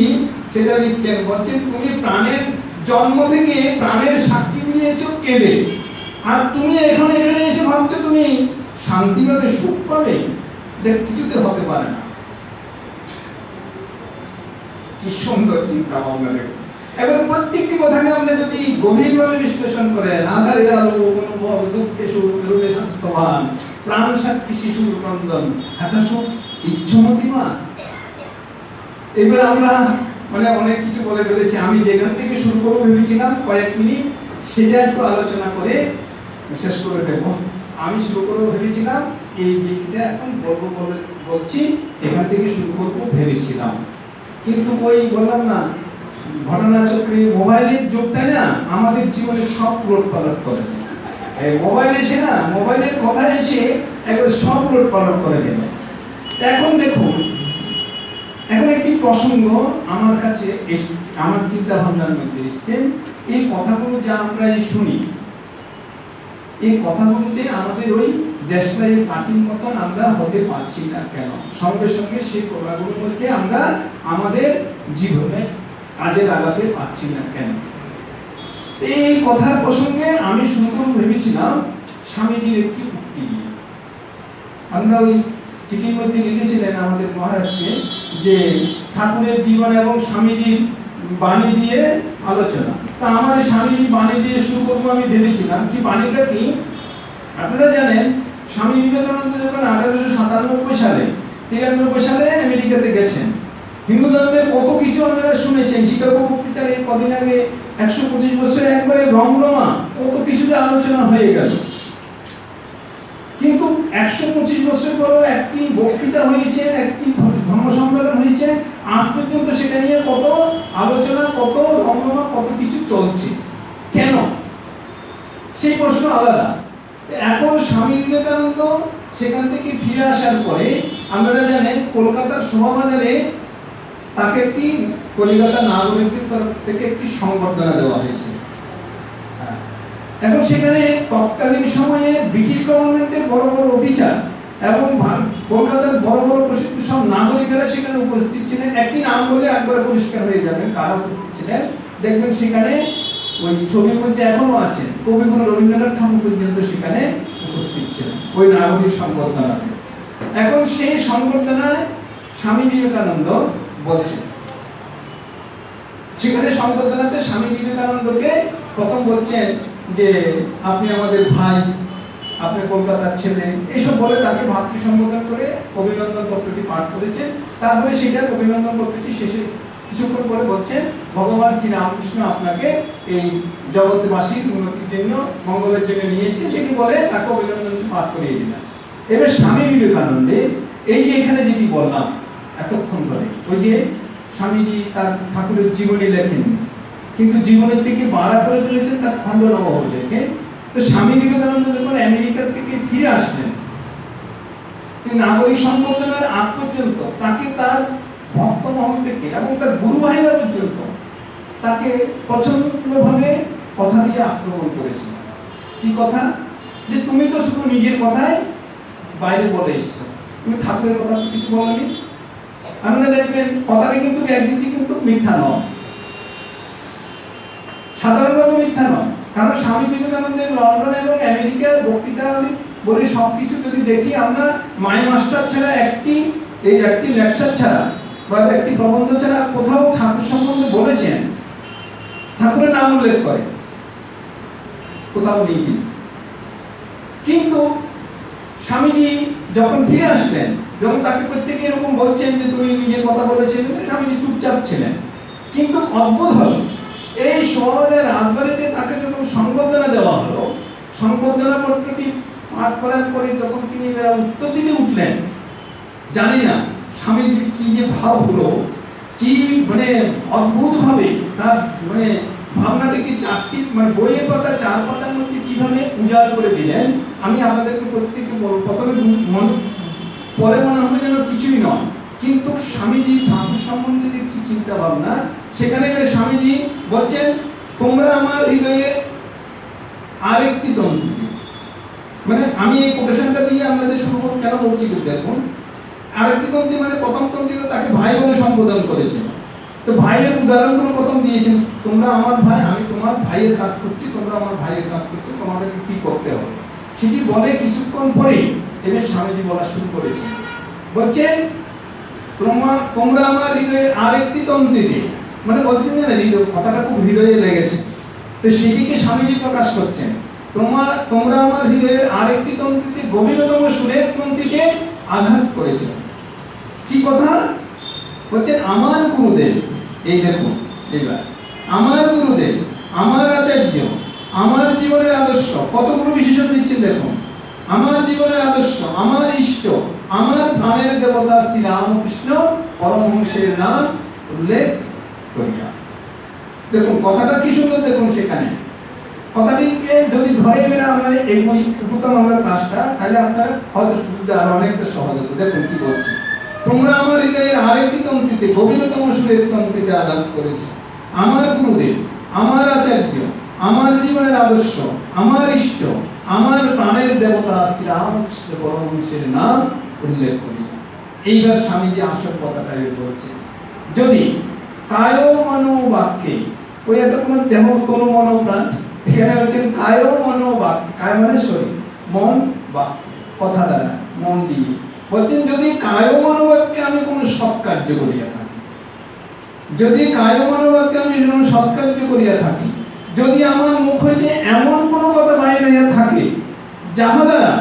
সেটা লিখছেন, বলছেন তুমি প্রাণের জন্ম থেকে প্রাণের সাক্ষী দিয়েছো কেঁদে, আর তুমি এখানে এসে ভাবছো তুমি শান্তি পাবে, সুখ পাবে, এটা কিছুতে হতে পারে না। কি সুন্দর চিন্তা ভাবনা দেখুন। এবার প্রত্যেকটি কথাকে আমরা যদি গভীরভাবে বিশ্লেষণ করেন, আধারে আলো অনুভব দুঃখে সুখ রোগে স্বাস্থ্যবান, প্রাণ সাক্ষী শিশুর ক্রন্দন এত সুখ ইচ্ছামতিমান। এবার আমরা মানে অনেক কিছু বলে ফেলেছি, আমি যেখান থেকে শুরু করবো ভেবেছিলাম কয়েক মিনিট, সেটা একটু আলোচনা করে শেষ করে দেবো। আমি শুরু করবো ভেবেছিলাম এই দিকটা, এখন বলছি এখান থেকে শুরু করবো ভেবেছিলাম, কিন্তু ওই বললাম না ঘটনাচক্রে মোবাইলের যুগটা না আমাদের জীবনে সব রোড পালট করে। মোবাইল এসে না, মোবাইলের কথা এসে একবার সব রোড পালট করে দেবে। এখন দেখুন, এখন একটি প্রসঙ্গ আমার কাছে এসেছে, আমার চিন্তা ভাবনার মধ্যে এসেছে। এই কথাগুলো যা আমরা শুনি, এই কথাগুলোতে আমাদের ওই দেশলাই কাঠিন মতন আমরা হতে পারছি না কেন? সঙ্গে সঙ্গে সেই কথাগুলোর মধ্যে আমরা আমাদের জীবনে কাজে লাগাতে পারছি না কেন? এই কথার প্রসঙ্গে আমি শুরু ভেবেছিলাম স্বামীজির একটি উক্তি দিয়ে। আমরা ওই চিঠির মধ্যে লিখেছিলেন আমাদের মহারাজকে যে ঠাকুরের জীবন এবং স্বামীজির বাণী দিয়ে আলোচনা। তা আমার স্বামীজির বাণী দিয়ে শুরু করবো আমি ভেবেছিলাম। কি বাণীটা কি? আপনারা জানেন স্বামী বিবেকানন্দ যখন 1897 সালে 93 সালে আমেরিকাতে গেছেন, হিন্দু ধর্মের কত কিছু আপনারা শুনেছেন। শিকাগো বক্তৃতার এই কদিন আগে 125 বছরে একবারে রমরমা কত কিছুতে আলোচনা হয়ে গেল। কিন্তু 125 বছর পরও একটি বক্তৃতা হয়েছে, একটি ধর্ম সম্মেলন হয়েছে, আজ পর্যন্ত সেটা নিয়ে কত আলোচনা, কত রমরমা, কত কিছু চলছে। কেন? সেই প্রশ্ন আলাদা। এখন স্বামী বিবেকানন্দ সেখান থেকে ফিরে আসার পরে আপনারা জানেন কলকাতার শোভাবাজারে তাকে একটি কলিকাতা নাগরিকদের তরফ থেকে একটি সংবর্ধনা দেওয়া হয়েছে। এখন সেখানে তৎকালীন সময়ে ব্রিটিশ গভর্নমেন্টের বড় বড় অফিসার এবং কলকাতার বড় বড় প্রসিদ্ধ সব নাগরিকেরা সেখানে উপস্থিত ছিলেন। একটি নাম বলে একবারে পরিষ্কার হয়ে যাবেন কারা উপস্থিত ছিলেন। দেখবেন সেখানে ওই ছবির মধ্যে এখনো আছে, কবিগুরু রবীন্দ্রনাথ ঠাকুর পর্যন্ত সেখানে উপস্থিত ছিলেন ওই নাগরিক সংবর্ধনাতে। এখন সেই সংবর্ধনায় স্বামী বিবেকানন্দ বলছেন, সেখানে সংবর্ধনাতে স্বামী বিবেকানন্দকে প্রথম বলছেন যে আপনি আমাদের ভাই, আপনি কলকাতার ছেলে, এইসব বলে তাকে ভাতৃ সম্বোধন করে অভিনন্দন পত্রটি পাঠ করেছেন। তারপরে সেটার অভিনন্দন পত্রটি শেষে কিছুক্ষণ পরে বলছেন ভগবান শ্রী রামকৃষ্ণ আপনাকে এই জগৎবাসীর উন্নতির জন্য, মঙ্গলের জন্য নিয়ে এসে, সেটি বলে তাকে অভিনন্দন পাঠ করিয়ে দিলেন। এবার স্বামী বিবেকানন্দের এই যে এখানে যেটি বললাম এতক্ষণ ধরে, ওই যে স্বামীজি তার ঠাকুরের জীবনী লেখেন, কিন্তু জীবনের থেকে বাড়া করে চলেছেন তার খণ্ড নবহ লেখে। তো স্বামী বিবেকানন্দ যখন আমেরিকা থেকে ফিরে আসলেন, নাগরিক সংবর্ধনার আগ পর্যন্ত তাকে তার ভক্ত মহল থেকে এবং তার গুরু ভাইরা পর্যন্ত তাকে প্রচন্ডভাবে কথা দিয়ে আক্রমণ করেছিল। কি কথা? যে তুমি তো শুধু নিজের কথাই বাইরে বলে এসছো, তুমি ঠাকুরের কথা কিছু বলনি। আপনারা দেখবেন কথাটা কিন্তু একদিকে কিন্তু মিথ্যা নয়, সাধারণভাবে মিথ্যা নয়। কারণ স্বামী বিবেকানন্দের লন্ডন এবং আমেরিকার বক্তৃতা বলে সবকিছু যদি দেখি আমরা, মাই মাস্টার ছাড়া একটি লেকচার ছাড়া বা একটি প্রবন্ধ ছাড়া কোথাও ঠাকুর সম্বন্ধে বলেছেন, ঠাকুরের নাম উল্লেখ করে কোথাও নেই। কিন্তু স্বামীজি যখন ফিরে আসলেন, যখন তাকে প্রত্যেকে এরকম বলছেন যে তুমি নিজের কথা বলেছেন, স্বামীজি চুপচাপ ছিলেন। কিন্তু অদ্ভুত হলো, এই শোভাবাজার রাজবাড়িতে তাকে যখন সংবর্ধনা দেওয়া হলো, সংবর্ধনা পত্রটি পাঠ করার পরে যখন তিনি উত্তর দিতে উঠলেন, জানি না স্বামীজির কি যে ভাব হলো, কি মানে অদ্ভুত ভাবে তার মানে ভাবনাটিকে চারটি মানে বইয়ের পাতা 4 পাতার মধ্যে কিভাবে উজাড় করে দিলেন। আমি আপনাদেরকে প্রত্যেককে প্রথমে পরে মনে হবে যেন কিছুই নয়, কিন্তু স্বামীজি ঠাকুর সম্বন্ধে যে কি চিন্তা ভাবনা, সেখানে স্বামীজি বলছেন তোমরা আমার হৃদয়ে আরেকটি তন্ত্র, মানে আমি এই কোটেশনটা দিয়ে আপনাদের শুরু করব কেন বলছি দেখুন। আরেকটি তন্ত্রী মানে প্রথম তন্ত্রীরা তাকে ভাই বলে সম্বোধন করেছিল। তো ভাইয়ের উদাহরণগুলো প্রথম দিয়েছেন, তোমরা আমার ভাই, আমি তোমার ভাইয়ের কাজ করছি, তোমরা আমার ভাইয়ের কাজ করছো, তোমাদেরকে কি করতে হবে সেটি বলে কিছুক্ষণ পরেই এবার স্বামীজি বলা শুরু করেছে। বলছেন তোমরা আমার হৃদয়ের আরেকটি তন্ত্রীতে, মানে বলছেন যে না হৃদয় কথাটা খুব হৃদয়ে লেগেছে, তো সেটিকে স্বামীজি প্রকাশ করছেন। তোমরা আমার হৃদয়ের আরেকটি তন্ত্রীতে গভীরতম সুরের তন্ত্রীকে আঘাত করেছে। কি কথা বলছেন? আমার গুরুদেব, এই দেখুন এবার আমার গুরুদেব, আমার আচার্য, আমার জীবনের আদর্শ, কতগুলো বিশেষণ দিচ্ছেন দেখুন। আমার জীবনের আদর্শ, আমার ইষ্ট, আমার প্রাণের দেবতা শ্রী রামকৃষ্ণ পরমহংসের নাম উল্লেখ করিয়া। দেখুন কথাটা কি সুন্দর, দেখুন সেখানে কথাটিকে যদি ধরে মেরে আমরা এই বই উপতম আমরা ক্লাসটা, তাহলে আপনারা হয়তো বুঝতে আরো অনেকটা সহজ হতো। দেখুন কি বলছি, তোমরা আমার হৃদয়ের আরেকটি তন্ত্রীতে গভীরতম সুরের তন্ত্রীতে আঘাত করেছ। আমার গুরুদেব, আমার আচার্য, আমার জীবনের আদর্শ, আমার ইষ্ট, আমার প্রাণের দেবতা শ্রীরামকৃষ্ণ পরমহংসের নাম উল্লেখ করি। এইবার স্বামীজি আসল কথাটা বের করেছে। যদি কায় মনো বাক্যে, ওই এত কোনো দেহ কোনো মনো প্রাণ, এখানে হচ্ছেন কায় মনো বাক্য, কায় মানে শরীর, মন বা কথা দ্বারা মন দিয়ে বলছেন, যদি কায় মনোবাক্যে আমি কোনো সৎকার্য করিয়া থাকি, যদি কায় মনোবাক্যে আমি কোনো সৎকার্য করিয়া থাকি, যদি আমার মুখ হইতে এমন কোনো কথা বাইরে হইয়া থাকে যাহা দ্বারা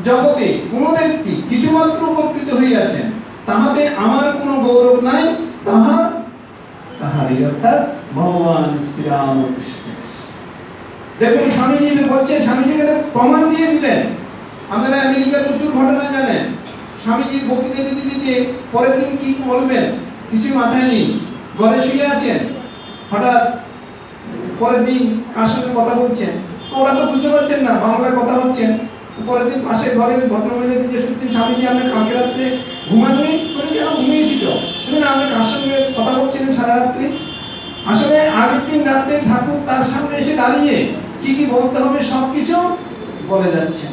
জগতে কোনো ব্যক্তি কিছুমাত্র উপকৃত হইয়াছেন, তাহাতে আমার কোনো গৌরব নাই, তাহারই অর্থাৎ ভগবান শ্রীরামকৃষ্ণ। দেখুন স্বামীজি বলছেন, স্বামীজি এটা প্রমাণ দিয়ে দিলেন। আপনারা আমেরিকার প্রচুর ঘটনা জানেন। স্বামীজি বক্তৃতা দিতে দিতে পরের দিন কি বলবেন কিছু মাথায় নেই, ঘরে শুয়ে আছেন, হঠাৎ পরের দিন কার সঙ্গে কথা বলছেন, তো ওরা তো বুঝতে পারছেন না বাংলায় কথা হচ্ছেন। তো পরের দিন পাশে ঘরের ভদ্রমহিলা জিজ্ঞেস করছেন, স্বামীজি আপনি কালকে রাত্রে ঘুমাননি? ঘুমিয়েছি তো, না আপনি কার সঙ্গে কথা বলছিলেন সারা রাত্রি? আসলে আগের দিন রাত্রে ঠাকুর তার সামনে এসে দাঁড়িয়ে কি কি বলতে হবে সবকিছু বলে যাচ্ছেন,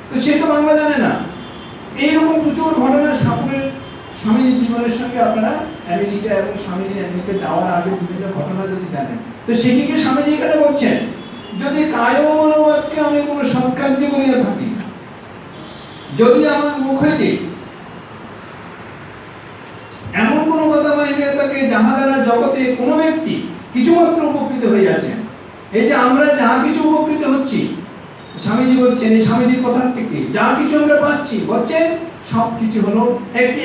তো সে তো বাংলা জানে না। এইরকম প্রচুর ঘটনা ঠাকুরের স্বামীজির জীবনের সঙ্গে আপনারা আমেরিকা এবং স্বামীজি আমেরিকা যাওয়ার আগে বিভিন্ন ঘটনা যদি জানেন, তো সেটিকে স্বামীজি এখানে বলছেন, যদি কায় মনোবাক্যে আমি কোনো সৎকার্য করিয়া থাকি, যদি আমার মুখ হইতে এমন কোনো কথা বাইরে থাকে যাহা দ্বারা জগতে কোনো ব্যক্তি কিছুমাত্র উপকৃত হইয়াছেন, এই যে আমরা যা কিছু উপকৃত হচ্ছি, স্বামীজি বলছেন এই স্বামীজির কথা থেকে যা কিছু আমরা পাচ্ছি, বলছেন সব কিছু হলো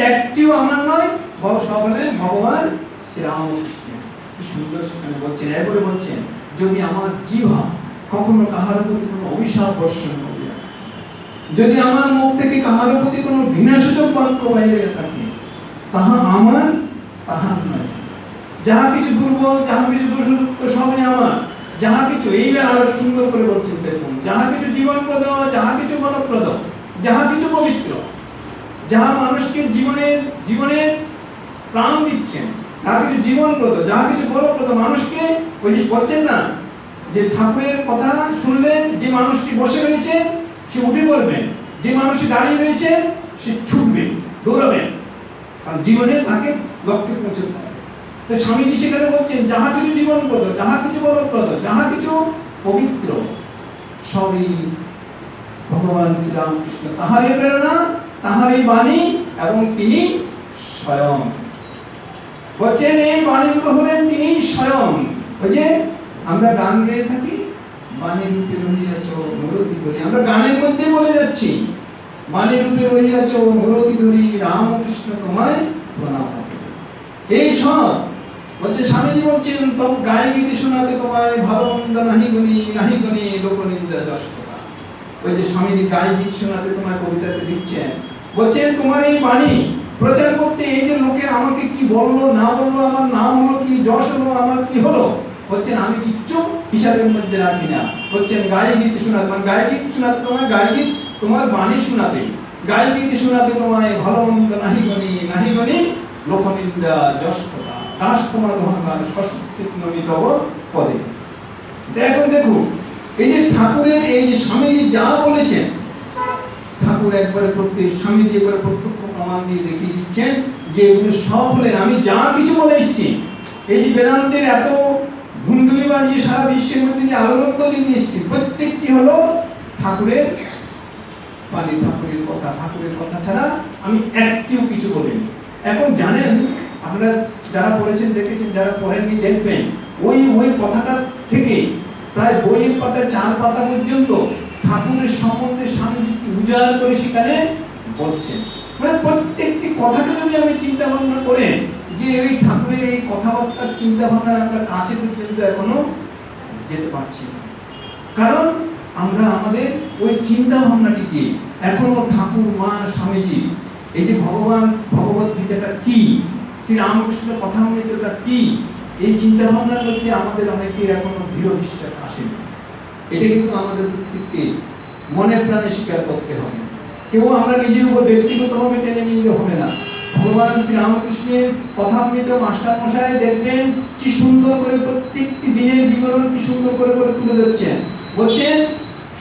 একটিও আমার নয়, বড় সব হলেন ভগবান শ্রীরামকৃষ্ণ। কি সুন্দর সেখানে বলছেন, এরপরে বলছেন, যদি আমার জিহ্বা কখনো কাহার প্রতি কোনো অভিশাপ বর্ষণ করিয়া, যদি আমার মুখ থেকে কাহার প্রতি কোনো ঘৃণাসূচক বাক্য বাইরে থাকে, তাহা আমার, তাহা নয়। যাহা কিছু দুর্বল, যাহা কিছু দোষযুক্ত সবই আমার, যাহা কিছু, এইবার আরো সুন্দর করে বলছেন দেখুন, যাহা কিছু জীবনপ্রদ, যাহা কিছু বলপ্রদ, যাহা কিছু পবিত্র, যাহা মানুষকে জীবনের প্রাণ দিচ্ছেন, যাহা কিছু জীবনপ্রদ, যাহা কিছু বলপ্রদ, মানুষকে ওই যে বলছেন না যে ঠাকুরের কথা শুনলে যে মানুষটি বসে রয়েছে সে উঠে পড়বেন, যে মানুষটি দাঁড়িয়ে রয়েছে সে ছুটবে, দৌড়াবেন, কারণ জীবনে তাকে লক্ষ্যে পৌঁছতে হবে। তো স্বামীজি সেখানে বলছেন, যাহা কিছু জীবনপ্রদ, যাহা কিছু বলপ্রদ, যাহা কিছু পবিত্র, সবই ভগবান শ্রীরামকৃষ্ণ, তাহারই প্রেরণা, তাহারই বাণী, এবং তিনি স্বয়ং। বলছেন এই বাণীগুলো হলেন তিনি স্বয়ং। ওই যে আমরা গান গেয়ে থাকি, বাণী রূপে রহিয়াছ মূরতি ধরি, আমরা গানের মধ্যে বলে যাচ্ছি, বাণী রূপে রহিয়াছ মূরতি ধরি, রামকৃষ্ণ তোমায় প্রণাম। এই সব বলছে স্বামীজি বলছেন, তব গায়ে গীতি শোনাতে তোমায় ভালো মন্দ নাহি গুণী লোকনিন্দা যশ কথা। ওই যে স্বামীজি গায়ে গীত শোনাতে তোমায় কবিতাতে দিচ্ছেন, বলছেন তোমার এই বাণী প্রচার করতে এই যে লোকে আমাকে কি বললো না বললো, আমার নাম হলো কি, যশ হলো, আমার কি হলো, বলছেন আমি কিচ্ছু হিসাবের মধ্যে রাখি না। বলছেন গায়ে গীত শোনাতে, মানে গায়ে গীত শোনাতে তোমায়, গায়ে গীত তোমার বাণী শোনাতে, গায়ে গীত শোনাতে তোমায় ভালো মন্দ নাহি গুণী লোকনিন্দা যশ কথা, দাস তোমার অহংকার সশক্তি তব পদে। এখন দেখুন এই যে ঠাকুরের এই যে স্বামীজি যা বলেছেন, ঠাকুর একবারে স্বামীজি একবারে প্রত্যক্ষ প্রমাণ দিয়ে দেখিয়ে দিচ্ছেন যে এগুলো সব হলেন, আমি যা কিছু বলে এসেছি, এই যে বেদান্তের এত ধুন্দুলি বাজিয়ে সারা বিশ্বের মধ্যে যে আলোড়ন নিয়ে এসেছি, প্রত্যেকটি হলো ঠাকুরের বাণী, ঠাকুরের কথা ছাড়া আমি একটিও কিছু বলিনি। এখন জানেন আপনারা যারা পড়েছেন দেখেছেন, যারা পড়েননি দেখবেন, ওই কথাটা থেকে প্রায় বইয়ের পাতা 4 পাতা পর্যন্ত ঠাকুরের সম্বন্ধে স্বামীজি উজাড় করে সেখানে বলছেন। মানে প্রত্যেকটি কথাকে যদি আমি চিন্তা ভাবনা করে যে ওই ঠাকুরের এই কথাবার্তার চিন্তা ভাবনা আমরা কাছে পর্যন্ত এখনো যেতে পারছি না, কারণ আমরা আমাদের ওই চিন্তা ভাবনাটিকে এখনো ঠাকুর, মা, স্বামীজি, এই যে ভগবত গীতাটা কি, শ্রীরামকৃষ্ণের কথামৃতটা কি, এই চিন্তা ভাবনার মধ্যে আমাদের অনেকে এখনো দৃঢ় বিশ্বাস আসেনি। এটা কিন্তু আমাদের প্রত্যেককে মনে প্রাণে স্বীকার করতে হবে। কেউ আমরা নিজের উপর ব্যক্তিগতভাবে টেনে নিলে হবে না, ভগবান শ্রীরামকৃষ্ণের কথামৃত মাস্টার মশাই দেখবেন কি সুন্দর করে প্রত্যেকটি দিনের বিবরণ কি সুন্দর করে করে তুলে ধরছেন। বলছেন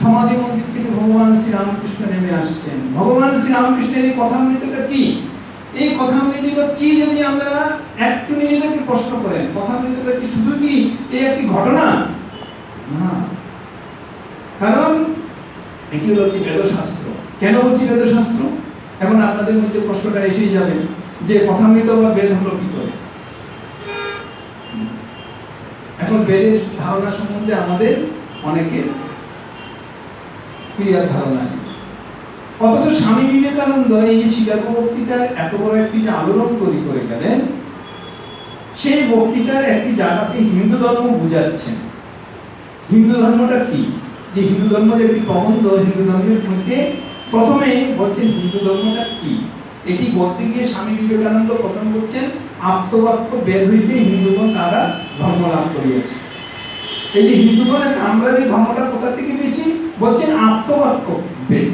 সমাধি মন্দির থেকে ভগবান শ্রীরামকৃষ্ণ নেমে আসছেন। ভগবান শ্রীরামকৃষ্ণের এই কথামৃতটা কি, এই কথামৃতটা কি যদি আমরা একটু নিজেদেরকে প্রশ্ন করেন, কথামৃতটা কি শুধু কি এই একটি ঘটনা না, কারণ এটি হলো একটি বেদশাস্ত্র। কেন বলছি বেদশাস্ত্র? এখন আপনাদের মধ্যে প্রশ্নটা এসেই যাবে যে কথামৃত বা বেদ হলো কি করে। এখন বেদের ধারণা সম্বন্ধে আমাদের অনেকের ক্লিয়ার ধারণা নেই, অথচ স্বামী বিবেকানন্দ এই যে শিকাগো বক্তৃতার এত বড় একটি যে আলোড়ন তৈরি করে গেলেন, সেই বক্তৃতার একটি জায়গাতে হিন্দু ধর্ম বুঝাচ্ছেন। হিন্দু ধর্মটা কি, যে হিন্দু ধর্ম যে একটি প্রবন্ধ, হিন্দু ধর্মের মধ্যে প্রথমে বলছেন হিন্দু ধর্মটা কি। এটি বলতে গিয়ে স্বামী বিবেকানন্দ প্রথম বলছেন আপ্তবাক্য বেদ হইতে হিন্দুগণ তারা ধর্ম লাভ করিয়াছে। এই যে হিন্দুগণ আমরা যে ধর্মটা কোথা থেকে পেয়েছি, বলছেন আপ্তবাক্য বেদ।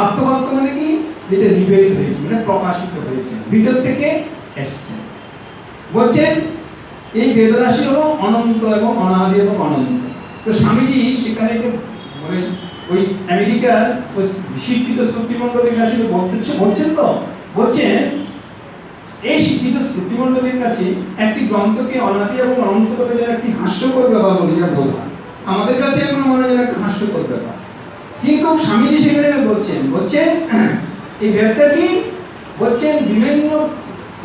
আপ্তবাক্য মানে কি, যেটা রিভেল হয়েছে, মানে প্রকাশিত হয়েছে, ভিতর থেকে এসছে। বলছেন এই বেদরাশি হলো অনন্ত এবং অনাদি এবং অনন্ত। তো স্বামীজি সেখানে একটু মানে ওই আমেরিকার শিক্ষিত শ্রুতিমণ্ডলীর কাছে বলছেন তো, বলছেন এই শিক্ষিত শ্রুতিমণ্ডলীর কাছে একটি গ্রন্থকে অনাদি এবং অনন্ত করে যেন একটি হাস্যকর ব্যাপার বলে যা বোধ হয়, আমাদের কাছে এখন মনে হয় যেন একটা হাস্যকর ব্যাপার। কিন্তু স্বামীজি সেখানে বলছেন এই ব্যাপারটা কি, বলছেন বিভিন্ন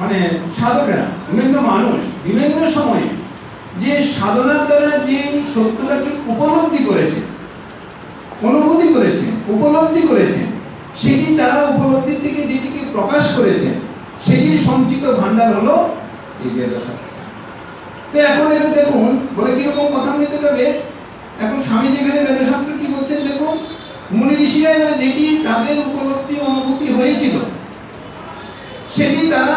মানে সাধকেরা, বিভিন্ন মানুষ বিভিন্ন সময়ে যে সাধনার দ্বারা যে সত্যটাকে উপলব্ধি করেছে, অনুভূতি করেছে, উপলব্ধি করেছে, সেটি তারা উপলব্ধির থেকে যেটিকে প্রকাশ করেছে, সেটির সঞ্চিত ভান্ডার হলো এই বেদশাস্ত্র। তো এখন এটা দেখুন বলে কিরকম কথা নিতে হবে। এখন স্বামীজি এখানে বেদশাস্ত্র কি বলছেন দেখুন, মুনি ঋষিরা এখানে যেটি তাদের উপলব্ধি অনুভূতি হয়েছিল সেটি তারা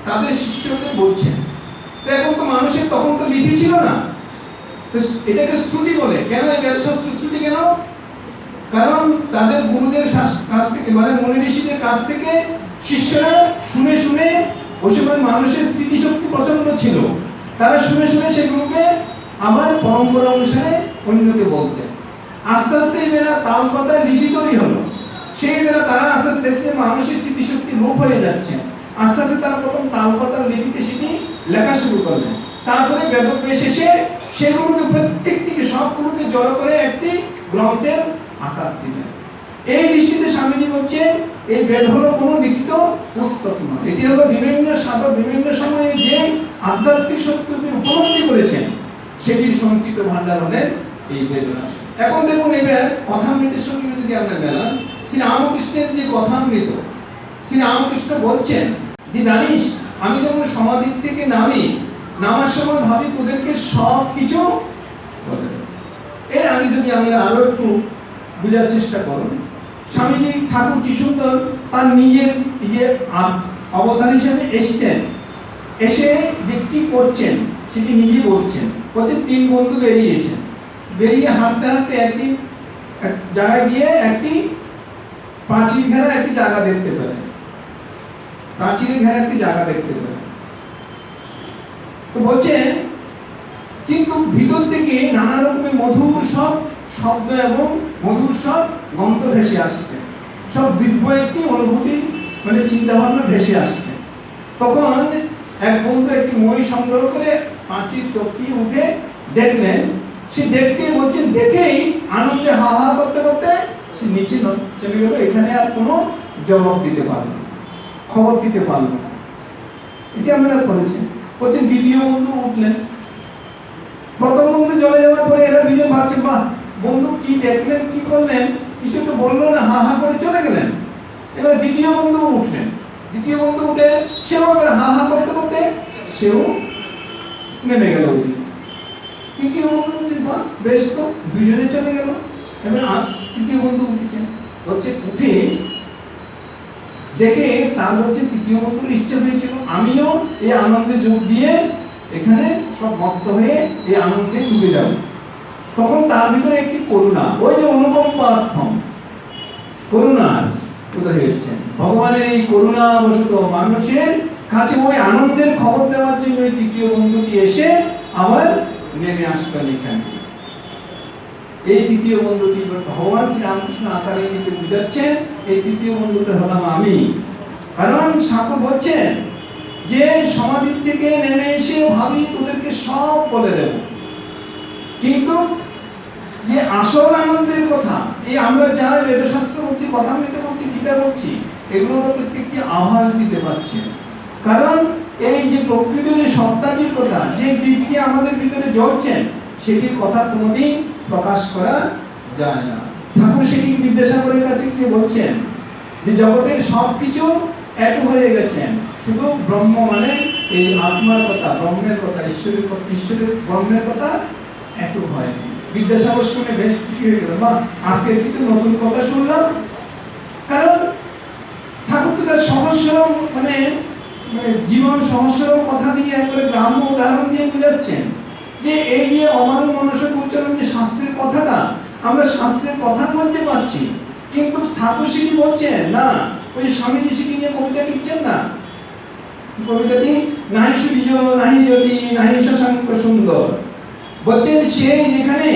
তাদের শিষ্যদের বলছেন। তো এখন তো মানুষের তখন তো লিপি ছিল না, তো এটাকে শ্রুতি বলে। কেন এই বেদশাস্ত্র শ্রুতি কেন? কারণ তাদের গুরুদের কাছ থেকে মানে মুনি ঋষিদের কাছ থেকে শিষ্যরা শুনে শুনে ওই সময় মানুষের স্মৃতিশক্তি প্রচন্ড ছিল, তারা শুনে শুনে সেগুলোকে আবার পরম্পরা অনুসারে অন্যকে বলতেন। আস্তে আস্তে এই বেলা তাল পাতায় লিপি তৈরি হলো, সেই বেলা তারা আস্তে আস্তে দেখছে মানুষের স্মৃতিশক্তি লোপ হয়ে যাচ্ছে, আস্তে আস্তে তারা প্রথম তাল পাতার লিপিতে সেটি লেখা শুরু করলেন। তারপরে বেদব্যাস এসে সেগুলোকে প্রত্যেকটিকে সবগুলোকে জড়ো করে একটি গ্রন্থের আকার দিলেন। এই দৃষ্টিতে স্বামীজি বলছেন এই বেদ হলো কোনো লিখিত পুস্তক নয়, এটি হলো বিভিন্ন সাধক বিভিন্ন সময়ে যে আধ্যাত্মিক সত্যকে উপলব্ধি করেছেন সেটির সঞ্চিত ভান্ডার হলেন এই বেদরাশি। এখন দেখুন এবার কথামৃতের সঙ্গে যদি আমরা মেলান, শ্রীরামকৃষ্ণের যে কথামৃত, শ্রীরামকৃষ্ণ বলছেন যে জানিস আমি যখন সমাধি থেকে নামার সময় ভাবি তোদেরকে সব কিছু বলে। এর আগে যদি আমরা আরো একটু বোঝার চেষ্টা করুন, স্বামীজি ঠাকুর কি সুন্দর তার নিজের যে অবতার হিসেবে এসছেন, এসে যে কি করছেন সেটি নিজে বলছেন। বলছেন তিন বন্ধু বেরিয়েছেন, বেরিয়ে হাঁটতে হাঁটতে একটি জায়গায় গিয়ে একটি প্রাচীর ঘেরা একটি জায়গা দেখতে পেলেন, প্রাচীরের ঘেরা একটি জায়গা দেখতে পেলেন। তো বলছেন কিন্তু ভিতর থেকে নানা রকমের মধুর সব শব্দ এবং মধুর সব গন্ধ ভেসে আসছে, সব দিব্য একটি অনুভূতি মানে চিন্তা ভাবনা ভেসে আসছে। তখন এক বন্ধু একটি মই সংগ্রহ করে পাঁচির টপকিয়ে উঠে দেখলেন, সে দেখতে বলছেন দেখেই আনন্দে হা হা করতে করতে সে নিচে চলে গেল। এখানে আর কোনো জবাব দিতে পারল না, খবর দিতে পারল না। এটি আমরা করেছি। বলছেন দ্বিতীয় বন্ধু উঠলেন, প্রথম বন্ধু চলে যাওয়ার পরে এরা দুজন ভাবছেন বাহ বন্ধু কি দেখলেন কি করলেন, কিছু তো বললো না, হা হা করে চলে গেলেন। এবার দ্বিতীয় বন্ধু উঠলেন, দ্বিতীয় বন্ধু উঠে সেও আবার হা হা করতে করতে সেও নেমে গেল ওই। তৃতীয় বন্ধু বলছেন বাহ বেশ তো, দুজনে চলে গেল। এবার তৃতীয় বন্ধু উঠেছেন, হচ্ছে উঠে দেখে তার হচ্ছে তৃতীয় বন্ধুর ইচ্ছা হয়েছিল আমিও এই আনন্দে যোগ দিয়ে এখানে সব মত্ত হয়ে এই আনন্দে ডুবে যাব। তখন তার ভিতরে একটি করুণা, ওই যে অনুকম্পার্থম করুণা, কোথায় এসেছেন? ভগবানের এই করুণাবশত মানুষের কাছে ওই আনন্দের খবর দেওয়ার জন্য এই তৃতীয় বন্ধুটি এসে আবার নেমে আসবেন এখানে। এই তৃতীয় বন্ধুটি ভগবান শ্রী রামকৃষ্ণ আকারে নিতে বুঝাচ্ছেন, এই তৃতীয় বন্ধুটা হলাম আমি। কারণ ঠাকুর বলছেন যে সমাধির থেকে নেমে এসে ভাবি তোদেরকে সব বলে দেব, কিন্তু যে আসল আনন্দের কথা, এই আমরা যারা বেদশাস্ত্র বলছি, কথা বলছি, গীতা বলছি, এগুলোর প্রত্যেকটি আভাস দিতে পারছে। কারণ এই যে প্রকৃত যে সত্তাটির কথা, যে দিকটি আমাদের ভিতরে জ্বলছেন, সেটির কথা কোনোদিন প্রকাশ করা যায় না। ঠাকুর সেটি বিদ্যাসাগরের কাছে গিয়ে বলছেন যে জগতের সবকিছু এক হয়ে গেছেন, শুধু ব্রহ্ম মানে এই আত্মার কথা, ব্রহ্মের কথা, ঈশ্বরের ব্রহ্মের কথা এত হয়নি। বিদ্যাসাগর শুনে বেশ খুশি হয়ে গেল, বা আজকে কিছু নতুন কথা শুনলাম। কারণ ঠাকুর তো তার সহজ সরল মানে জীবন সহজ সরল কথা দিয়ে একবারে গ্রাম্য উদাহরণ দিয়ে বুঝাচ্ছেন যে এই যে অমান মনস গোচরণ যে শাস্ত্রের কথাটা, আমরা শাস্ত্রের কথার মধ্যে পাচ্ছি, কিন্তু ঠাকুর সেটি বলছেন না। ওই স্বামীজি সেটি নিয়ে কবিতা লিখছেন না, কবিতাটি নাহি সূর্য নাহি জ্যোতি নাহি শশাঙ্ক সুন্দর, বলছেন সে যেখানে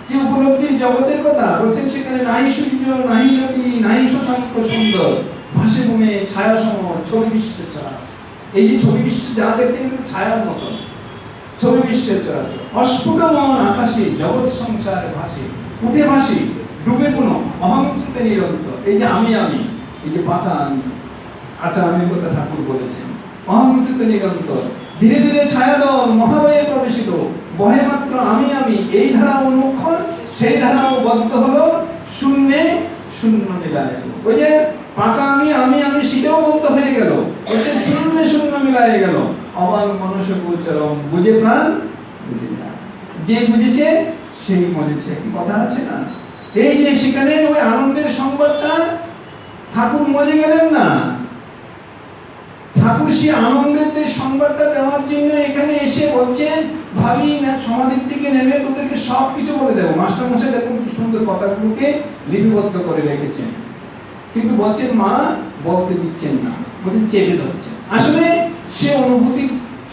যে উপলব্ধির জগতের কথা বলছেন, সেখানে নাহি সূর্য নাহি জ্যোতি নাহি শশাঙ্ক সুন্দর, ভাসে ভূমে ছায়া সম ছবি বিশ্ব ছাড়া। এই যে ছবি বিশ্ব যা দেখছেন ছায়ার মতো ছবি বিশ্বের চরাচর, অস্ফুট মন আকাশে জগৎ সংসারে ভাসে, উঠে ভাসি ডুবে কোনো অহংস্রুতে নিরন্তর। এই যে আমি আমি, এই যে পাতা আমি, আচ্ছা আমি কথা ঠাকুর বলেছেন, অহংস্রুতে নিরন্তর, ধীরে ধীরে ছায়াদল মহালয়ে প্রবেশিত, বহে মাত্র আমি আমি, এই ধারা অনুক্ষণ সেই ধারাও বদ্ধ হলো শূন্যে শূন্য মিলায়। ওই যে পাকা আমি আমি আমি সেটাও বন্ধ হয়ে গেল, বলছে শূন্য শূন্য মিলায় গেল। অবাক মনুষ্য গোচরম, বুঝে প্রাণ বুঝে না, যে বুঝেছে সেই মজেছে, কি কথা আছে না? এই যে সেখানে ওই আনন্দের সংবাদটা ঠাকুর মজে গেলেন না, ঠাকুর সেই আনন্দের যে সংবাদটা দেওয়ার জন্য এখানে এসে বলছেন ভাবি না সমাধির থেকে নেমে তোদেরকে সব কিছু বলে দেবো। মাস্টার মশাই দেখুন কি সুন্দর কথাগুলোকে লিপিবদ্ধ করে রেখেছেন, কিন্তু বলছেন মা বলতে দিচ্ছেন না, বলছেন চেপে ধরছেন। আসলে সে অনুভূতি,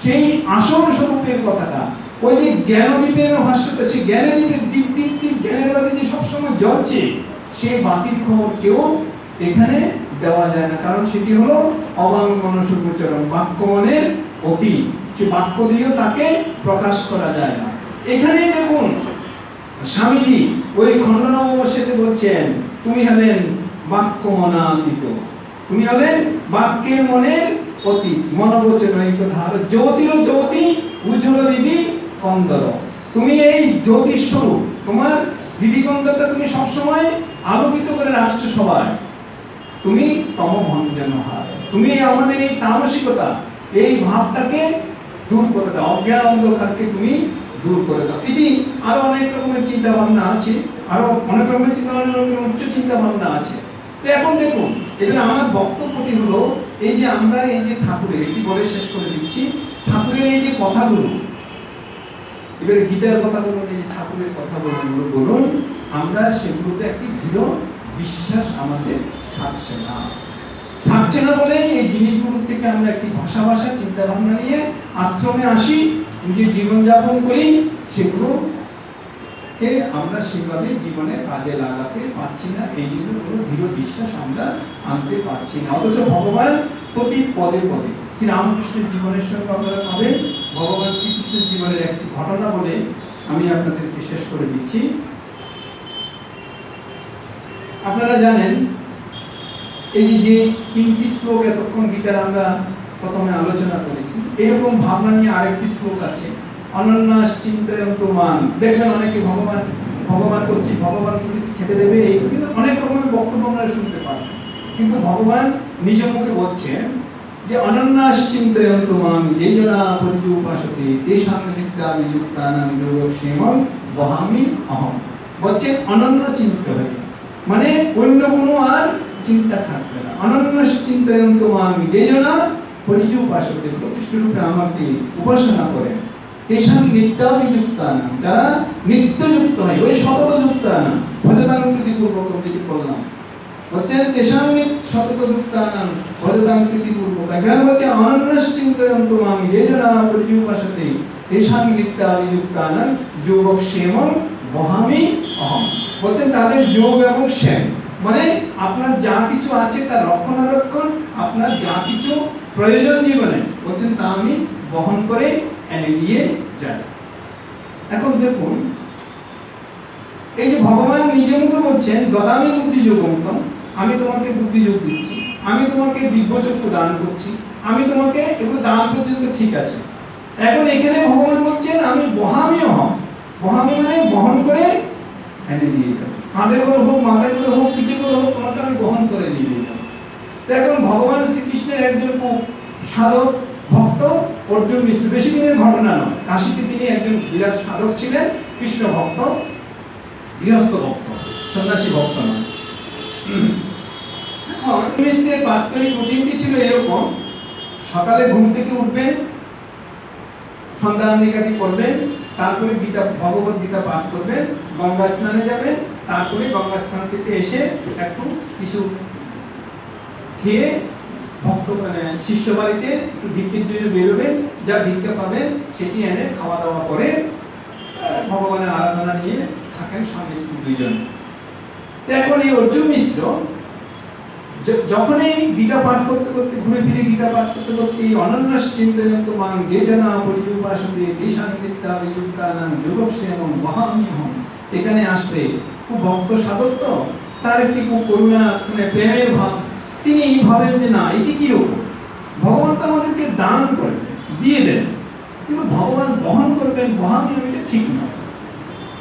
সেই আসল স্বরূপের কথাটা, ওই যে জ্ঞানদীপের ভাষ্যটা, সেই জ্ঞানদীপের দীপ দীপ দীপ জ্ঞানের বাতি যে সবসময় জ্বলছে, সেই বাতির খবর কেউ এখানে দেওয়া যায় না। কারণ সেটি হলো অবাং মনসু গোচরম, বাক্য মনের অতি, সে বাক্য দিয়েও তাকে প্রকাশ করা যায় না। এখানেই দেখুন স্বামীজি ওই খণ্ডন অবশ্যই বলছেন তুমি হলেন বাক্য মনাতীত, তুমি হলেন বাক্যের মনের অতীত, মনোবচনৈক ধার জ্যোতির জ্যোতি উজ্জ্বল হৃদি কন্দর। তুমি এই জ্যোতির স্বরূপ, তোমার হৃদি কন্দরটা তুমি সবসময় আলোকিত করে রাখছো সবাই, তুমি তমভঞ্জন হার, তুমি আমাদের এই তামসিকতা, এই ভাবটাকে দূর করে দাও, অজ্ঞান অন্ধকারকে তুমি দূর করে দাও। এটি আরো অনেক রকমের চিন্তা ভাবনা আছে, আরো অনেক রকমের চিন্তা ভাবনা, উচ্চ চিন্তা ভাবনা আছে। তো এখন দেখুন এখানে আমার বক্তব্যটি হলো এই যে আমরা এই যে ঠাকুরের, এটি বলে শেষ করে দিচ্ছি, ঠাকুরের এই যে কথাগুলো, এবারে গীতার কথা বলুন, এই যে ঠাকুরের কথা বলুন, আমরা সেগুলোতে একটি দৃঢ় বিশ্বাস আমাদের থাকছে না বলে এই জিনিসগুলোর থেকে আমরা একটি ভাষা চিন্তা ভাবনা নিয়ে আশ্রমে আসি, নিজের জীবনযাপন করি, সেগুলোকে আমরা সেভাবে জীবনে কাজে লাগাতে পারছি না। এই জিনিসগুলো দৃঢ় বিশ্বাস আমরা আনতে পারছি না। অথচ ভগবান প্রতি পদে পদে শ্রী রামকৃষ্ণের জীবনের সঙ্গে আপনারা পাবেন। ভগবান শ্রীকৃষ্ণের জীবনের একটি ঘটনা বলে আমি আপনাদেরকে শেষ করে দিচ্ছি। আপনারা জানেন এই যে তিনটি শ্লোক এতক্ষণ গীতার আমরা প্রথমে আলোচনা করেছি, এরকম ভাবনা নিয়ে আরেকটি শ্লোক আছে, অনন্যাস চিন্তয়ন্তু মাং। দেখবেন অনেকে ভগবান করছি, ভগবান খেতে দেবে, এই অনেক রকমের বক্তব্য আমরা শুনতে পারি, কিন্তু ভগবান নিজ মুখে বলছেন যে অনন্যাস চিন্তয়ন্তু মাং যেজনা পরিযুপাসতে তেষাং নিত্যামি যুক্তানাং যোগক্ষেমং বহামি অহম। বলছেন অনন্য চিন্তা হবে, মানে অন্য কোনো আর চিন্তা থাকবে না। অনন্যাস চিন্তয়ন্তু মাং যেজনা পরিযুপাসতে, প্রতিষ্ঠিরূপে আমাকে উপাসনা করেন, তেষাং নিত্যামি যুক্তানাং, যারা নিত্যযুক্ত হয়, ওই সতত যুক্তানাং ভজতাং প্রীতিপূর্বক, যেটি বললাম বলছেন তেষাং শতকযুক্তানাং ভজতাং প্রীতিপূর্বক। এখানে বলছে অনন্যশ্চিন্তয়ন্তু মাং যে জনা পর্যুপাসতে তেষাং নিত্যাভিযুক্তানাং যোগক্ষেমং বহামি অহম। বলছেন তাদের যোগ এবং ক্ষেম মানে আপনার যা কিছু আছে তার রক্ষণাবেক্ষণ, আপনার যা কিছু প্রয়োজন জীবনে বলছেন তা আমি বহন করে এনে দিয়ে যাই। এখন দেখুন এই যে ভগবান নিজে মুখে বলছেন দদামি বুদ্ধিযোগম, আমি তোমাকে বুদ্ধিযোগ দিচ্ছি, আমি তোমাকে দিব্যচক্ষু দান করছি, আমি তোমাকে এগুলো দান পর্যন্ত ঠিক আছে। এখন এখানে ভগবান বলছেন আমি বহামি অহম। বহামি মানে বহন করে এনে দিয়ে যাবো, কাঁধে করে হোক, মাথায় করে হোক, পিঠে করে হোক, তোমাকে আমি বহন করে নিয়ে দিয়ে যাবো। তো এখন ভগবান শ্রীকৃষ্ণের একজন সাধক ভক্ত অর্জুন মিশ্র, বেশি দিনের ঘটনা নয়, কাশীতে তিনি একজন বিরাট সাধক ছিলেন, কৃষ্ণ ভক্ত, গৃহস্থ ভক্ত, সন্ন্যাসী ভক্ত নয়। এখন মিশ্রের প্রাত্যহিক রুটিনটি ছিল এরকম: সকালে ঘুম থেকে উঠবেন, সন্ধ্যাবন্দিকাদি করবেন, তারপরে গীতা ভগবত গীতা পাঠ করবেন, গঙ্গা স্নানে যাবেন, তারপরে গঙ্গা স্নান থেকে এসে একটু কিছু খেয়ে ভক্ত মানে শিষ্য বাড়িতে একটু ভিক্ষের জন্য বেরোবেন, যা ভিক্ষা পাবেন সেটি এনে খাওয়া দাওয়া করে ভগবানের আরাধনা নিয়ে থাকেন স্বামী স্ত্রী দুইজন। এখন এই অর্জুন মিশ্র যখন এই গীতা পাঠ করতে করতে, ঘুরে ফিরে গীতা পাঠ করতে করতে এই অনন্যশ্চিন্তয়ন্তু মাং যে জনা পর্যুপাসতে তেষাং নিত্যাভিযুক্তানাং যোগক্ষেমং বহামি অহম, এখানে আসলে খুব ভক্ত সাধক তো, তার একটি খুব করুণা মানে প্রেমের ভাব, তিনি ভাবেন যে না এটি কিরকম, ভগবান তো আমাদেরকে দান করবেন, দিয়ে দেন, কিন্তু ভগবান বহন করবেন বহামি, এটা ঠিক নয়,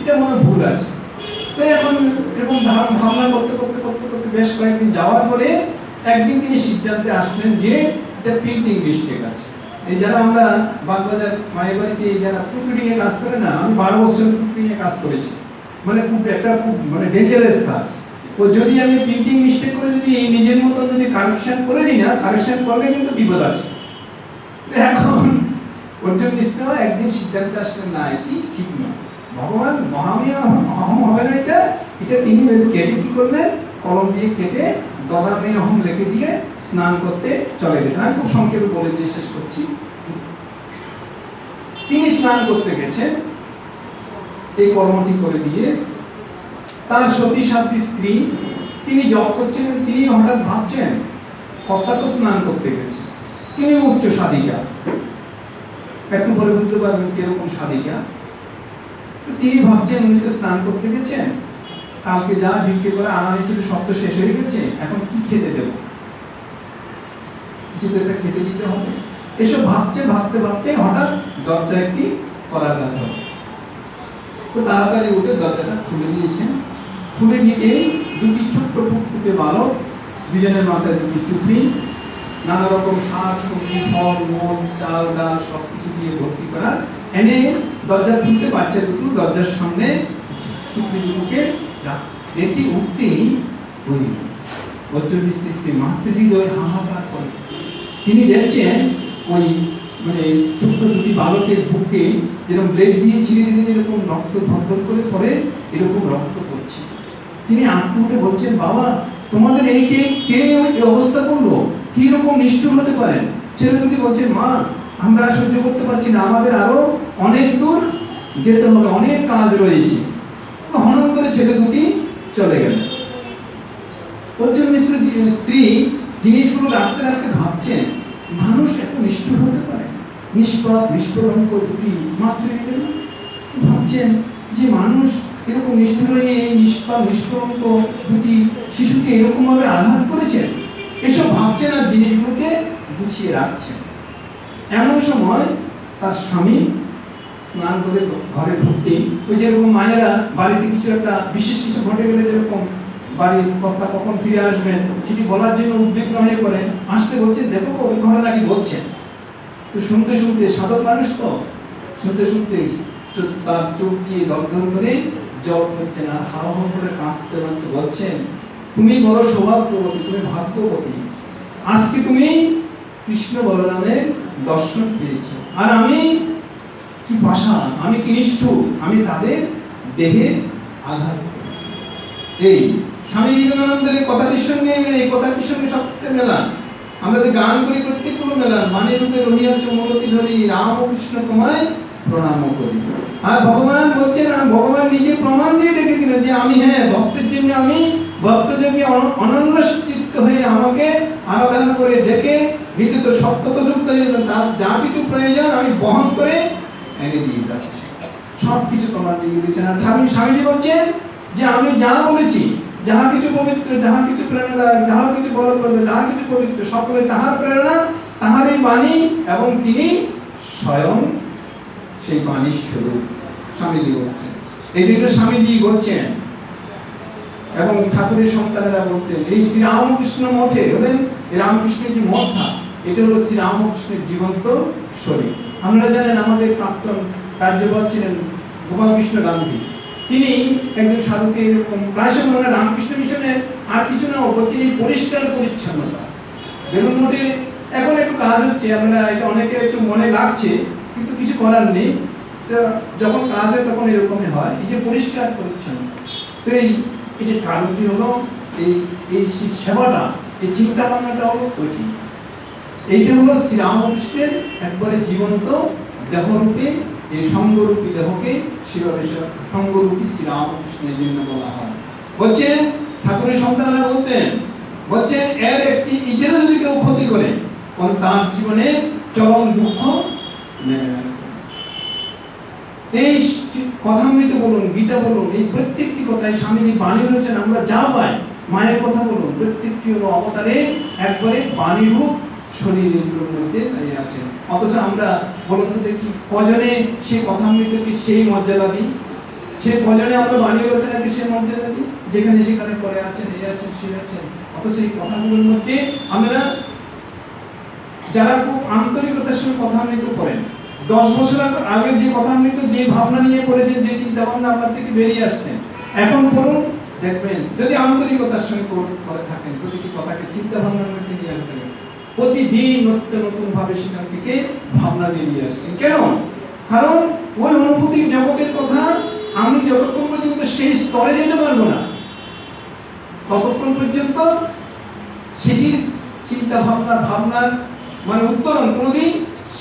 এটা মনে ভুল আছে। তো এখন এরকম ভাবনা করতে করতে করতে করতে বেশ কয়েকদিন যাওয়ার পরে একদিন তিনি সিদ্ধান্তে আসলেন যে এটা প্রিন্টিং মিস্টেক আছে। এই যারা আমরা বাগবাজার মায়ের বাড়িতে যারা প্রুফরিডিং এ কাজ করে না, আমি 12 বছর প্রুফরিডিং এ কাজ করেছি, মানে খুব একটা খুব মানে ডেঞ্জারাস কাজ। ও যদি আমি প্রিন্টিং মিস্টেক করে যদি নিজের মতন যদি কারেকশন করে দিই না, কারেকশন করলে কিন্তু বিপদ আছে। এখন অর্জুন মিশ্র একদিন সিদ্ধান্তে আসলেন না এটি ঠিক নয়, ভগবান মহামি অহম হবে না, এটা তিনি কেটে কি করলেন, কলম দিয়ে কেটে দদামি অহম লিখে দিয়ে স্নান করতে চলে গেছেন। আমি খুব সংক্ষেপে বলে দিয়ে শেষ করছি। তিনি স্নান করতে গেছেন, এই কর্মটি করে দিয়ে তার সতী সাধ্যী স্ত্রী তিনি জপ করছিলেন, তিনি হঠাৎ ভাবছেন কথা তো স্নান করতে গেছে, তিনি উচ্চ সাধিকা, একটু পরে বুঝতে পারবেন কিরকম সাধিকা। তিনি ভাবছেন উনি তো স্নান করতে গেছেন, কালকে যা বিক্রি করে আনা হয়েছিল সব তো শেষ হয়ে গেছে, এখন কি খেতে দেব, কিছু তো একটা খেতে দিতে হবে। এসব ভাবতে ভাবতে হঠাৎ দরজা একটি করাঘাত হলো। তো তাড়াতাড়ি উঠে দরজাটা খুলে দিয়েছেন, খুলে দিয়ে দুটি ছোট্ট ফুটফুটে বালক, দুজনের মাথায় দুটি চুপড়ি, নানা রকম শাক সবজি ফল মূল চাল ডাল সবকিছু দিয়ে ভর্তি করা এনে দরজা খুলতে বাচ্চা দুটো দরজার সামনে চুপড়ি দুটোকে রেখে উঠতেই ওই অর্জুন মিশ্র মাতৃহৃদয় হাহাকার করে। তিনি দেখছেন ওই মানে ছোট্ট দুটি বালকের বুকে যেরকম ব্লেড দিয়ে ছিঁড়ে দিলে যেরকম রক্ত ধর করে পরে এরকম রক্ত পড়ছে। তিনি আঁকতে উঠে বলছেন, বাবা তোমাদের এই কে এই অবস্থা করলো, কি রকম নিষ্ঠুর হতে পারেন? ছেলে দুটি বলছেন, মা আমরা সহ্য করতে পারছি না, আমাদের আরো অনেক দূর যেতে হবে, অনেক কাজ রয়েছে। হঠাৎ করে ছেলে দুটি চলে গেল। অর্জুন মিশ্র স্ত্রী জিনিসগুলো রাখতে রাখতে ভাবছেন মানুষ এত নিষ্ঠুর হতে পারে, নিষ্পাপ নিষ্কলঙ্ক দুটি মাতৃহৃদয়। ভাবছেন যে মানুষ এরকম নিষ্ঠুর হয়ে এই নিষ্পাপ নিষ্কলঙ্ক দুটি শিশুকে এরকম ভাবে আঘাত করেছেন, এসব ভাবছেন আর জিনিসগুলোকে গুছিয়ে রাখছেন। এমন সময় তার স্বামী স্নান করে ঘরে ঢুকতেই ওই যেরকম মায়েরা বাড়িতে কিছু একটা বিশেষ কিছু ঘটে গেলে যেরকম বাড়ির কর্তা কখন ফিরে আসবেন সেটি বলার জন্য উদ্বিগ্ন হয়ে পড়েন, আসতে বলছেন দেখো ওই ঘটনাটি বলছেন। তো শুনতে শুনতে সাধক মানুষ তো শুনতে শুনতে তার চোখ দিয়ে দগ্ধ করে জল করছেন আর হাওয়া করে কাঁদতে কাঁদতে বলছেন, তুমি বড় সৌভাগ্যবতী, তুমি ভাগ্যবতী, আজকে তুমি কৃষ্ণ বলরামের দর্শন পেয়েছো, আর আমি কি পাষাণ, আমি কি নিষ্ঠুর, আমি তাদের দেহে আঘাত করেছি। এই স্বামী বিবেকানন্দের এই কথাটির সঙ্গে এই কথাটির সঙ্গে সবচেয়ে মেলান। আমরা যে গান করি প্রত্যেকগুলো মেলান, মানে রূপে রহিয়াছ মূলতি ধরি, রামকৃষ্ণ তোমায় প্রণাম করি। আর ভগবান বলছেন, ভগবান নিজে প্রমাণ দিয়ে দেখেছিলেন যে আমি ভক্তের জন্য আমি ভক্তযোগী অনন্য চিত্ত হয়ে আমাকে আরাধনা করে ডেকে নিত্য সত্যত যুক্ত হয়ে তার যা কিছু প্রয়োজন আমি বহন করে এনে দিয়ে যাচ্ছি। সব কিছু প্রমাণ দিয়ে দিয়েছেন। আর স্বামীজি বলছেন যে আমি যা বলেছি, যাহা কিছু পবিত্র, যাহা কিছু প্রেরণাদায়ক, যাহা কিছু বড় করবে, যাহা কিছু পবিত্র, সকলে তাহার প্রেরণা, তাহারই বাণী, এবং তিনি স্বয়ং সেই বাণীর স্বরূপ। স্বামীজি বলছেন, এই জন্য স্বামীজি বলছেন এবং ঠাকুরের সন্তানেরা বলতেন, এই শ্রীরামকৃষ্ণ মঠে হলেন রামকৃষ্ণের যে মঠটা, এটা হলো শ্রীরামকৃষ্ণের জীবন্ত শরীর। আপনারা জানেন আমাদের প্রাক্তন রাজ্যপাল ছিলেন গোপাল কৃষ্ণ গান্ধী। তিনি একজন সাধুকে এরকম প্রায় সময় রামকৃষ্ণ মিশনের আর কিছু না বলছেন এই পরিষ্কার পরিচ্ছন্নতা। বেলুন মঠে এখন একটু কাজ হচ্ছে, আমরা এটা অনেকের একটু মনে লাগছে, কিন্তু কিছু করার নেই। যখন কাজ হয় তখন এরকমই হয়, এই যে পরিষ্কার পরিচ্ছন্ন। তো এই যে কারণটি হলো এই সেবাটা, এই চিন্তা ভাবনাটা হলো কঠিন। এইটা হলো শ্রীরামকৃষ্ণের একবারে জীবন্ত দেহরূপে, এই সঙ্গরূপী দেহকে সেভাবে সঙ্গরূপী শ্রীরামকৃষ্ণের জন্য বলা হয়। বলছেন ঠাকুরের সন্তানরা বলছেন এর একটি ইটেরও যদি কেউ ক্ষতি করে তার জীবনে চরম দুঃখ নেমে আসবে। এই কথামৃত বলুন, গীতা বলুন, এই প্রত্যেকটি কথায় স্বামীজি বাণী রয়েছেন। আমরা যা পাই, মায়ের কথা বলুন, প্রত্যেকটি হলো অবতারে একবারে বাণী রূপ শরীরের মধ্যে দাঁড়িয়ে আছেন। অথচ আমরা বলুন তো দেখি কজনে সেই কথামৃতকে সেই মর্যাদা দিই, সে কজনে আমরা বাণী রচনাকে সেই মর্যাদা দিই, যেখানে সেখানে পড়ে আছেন, এই আছেন, সে আছেন। অথচ এই কথাগুলোর মধ্যে আমরা যারা খুব আন্তরিকতার সঙ্গে কথামৃত পড়েন, 10 বছর আগে যে কথামৃত, যে ভাবনা নিয়ে পড়েছেন, যে চিন্তা ভাবনা আপনার থেকে বেরিয়ে আসতেন, এখন পড়ুন, দেখবেন যদি আন্তরিকতার সঙ্গে করে থাকেন, প্রতিটি কথাকে চিন্তা ভাবনার মধ্যে নিয়ে আসবেন, প্রতিদিন নতুন নতুন ভাবে সেখান থেকে ভাবনা বেরিয়ে আসছে। কেন? কারণ ওই অনুভূতির জগতের কথা আমি যতক্ষণ পর্যন্ত সেই স্তরে যেতে পারবো না, ততক্ষণ পর্যন্ত সেটির চিন্তা ভাবনার মানে উত্তরণ কোনোদিন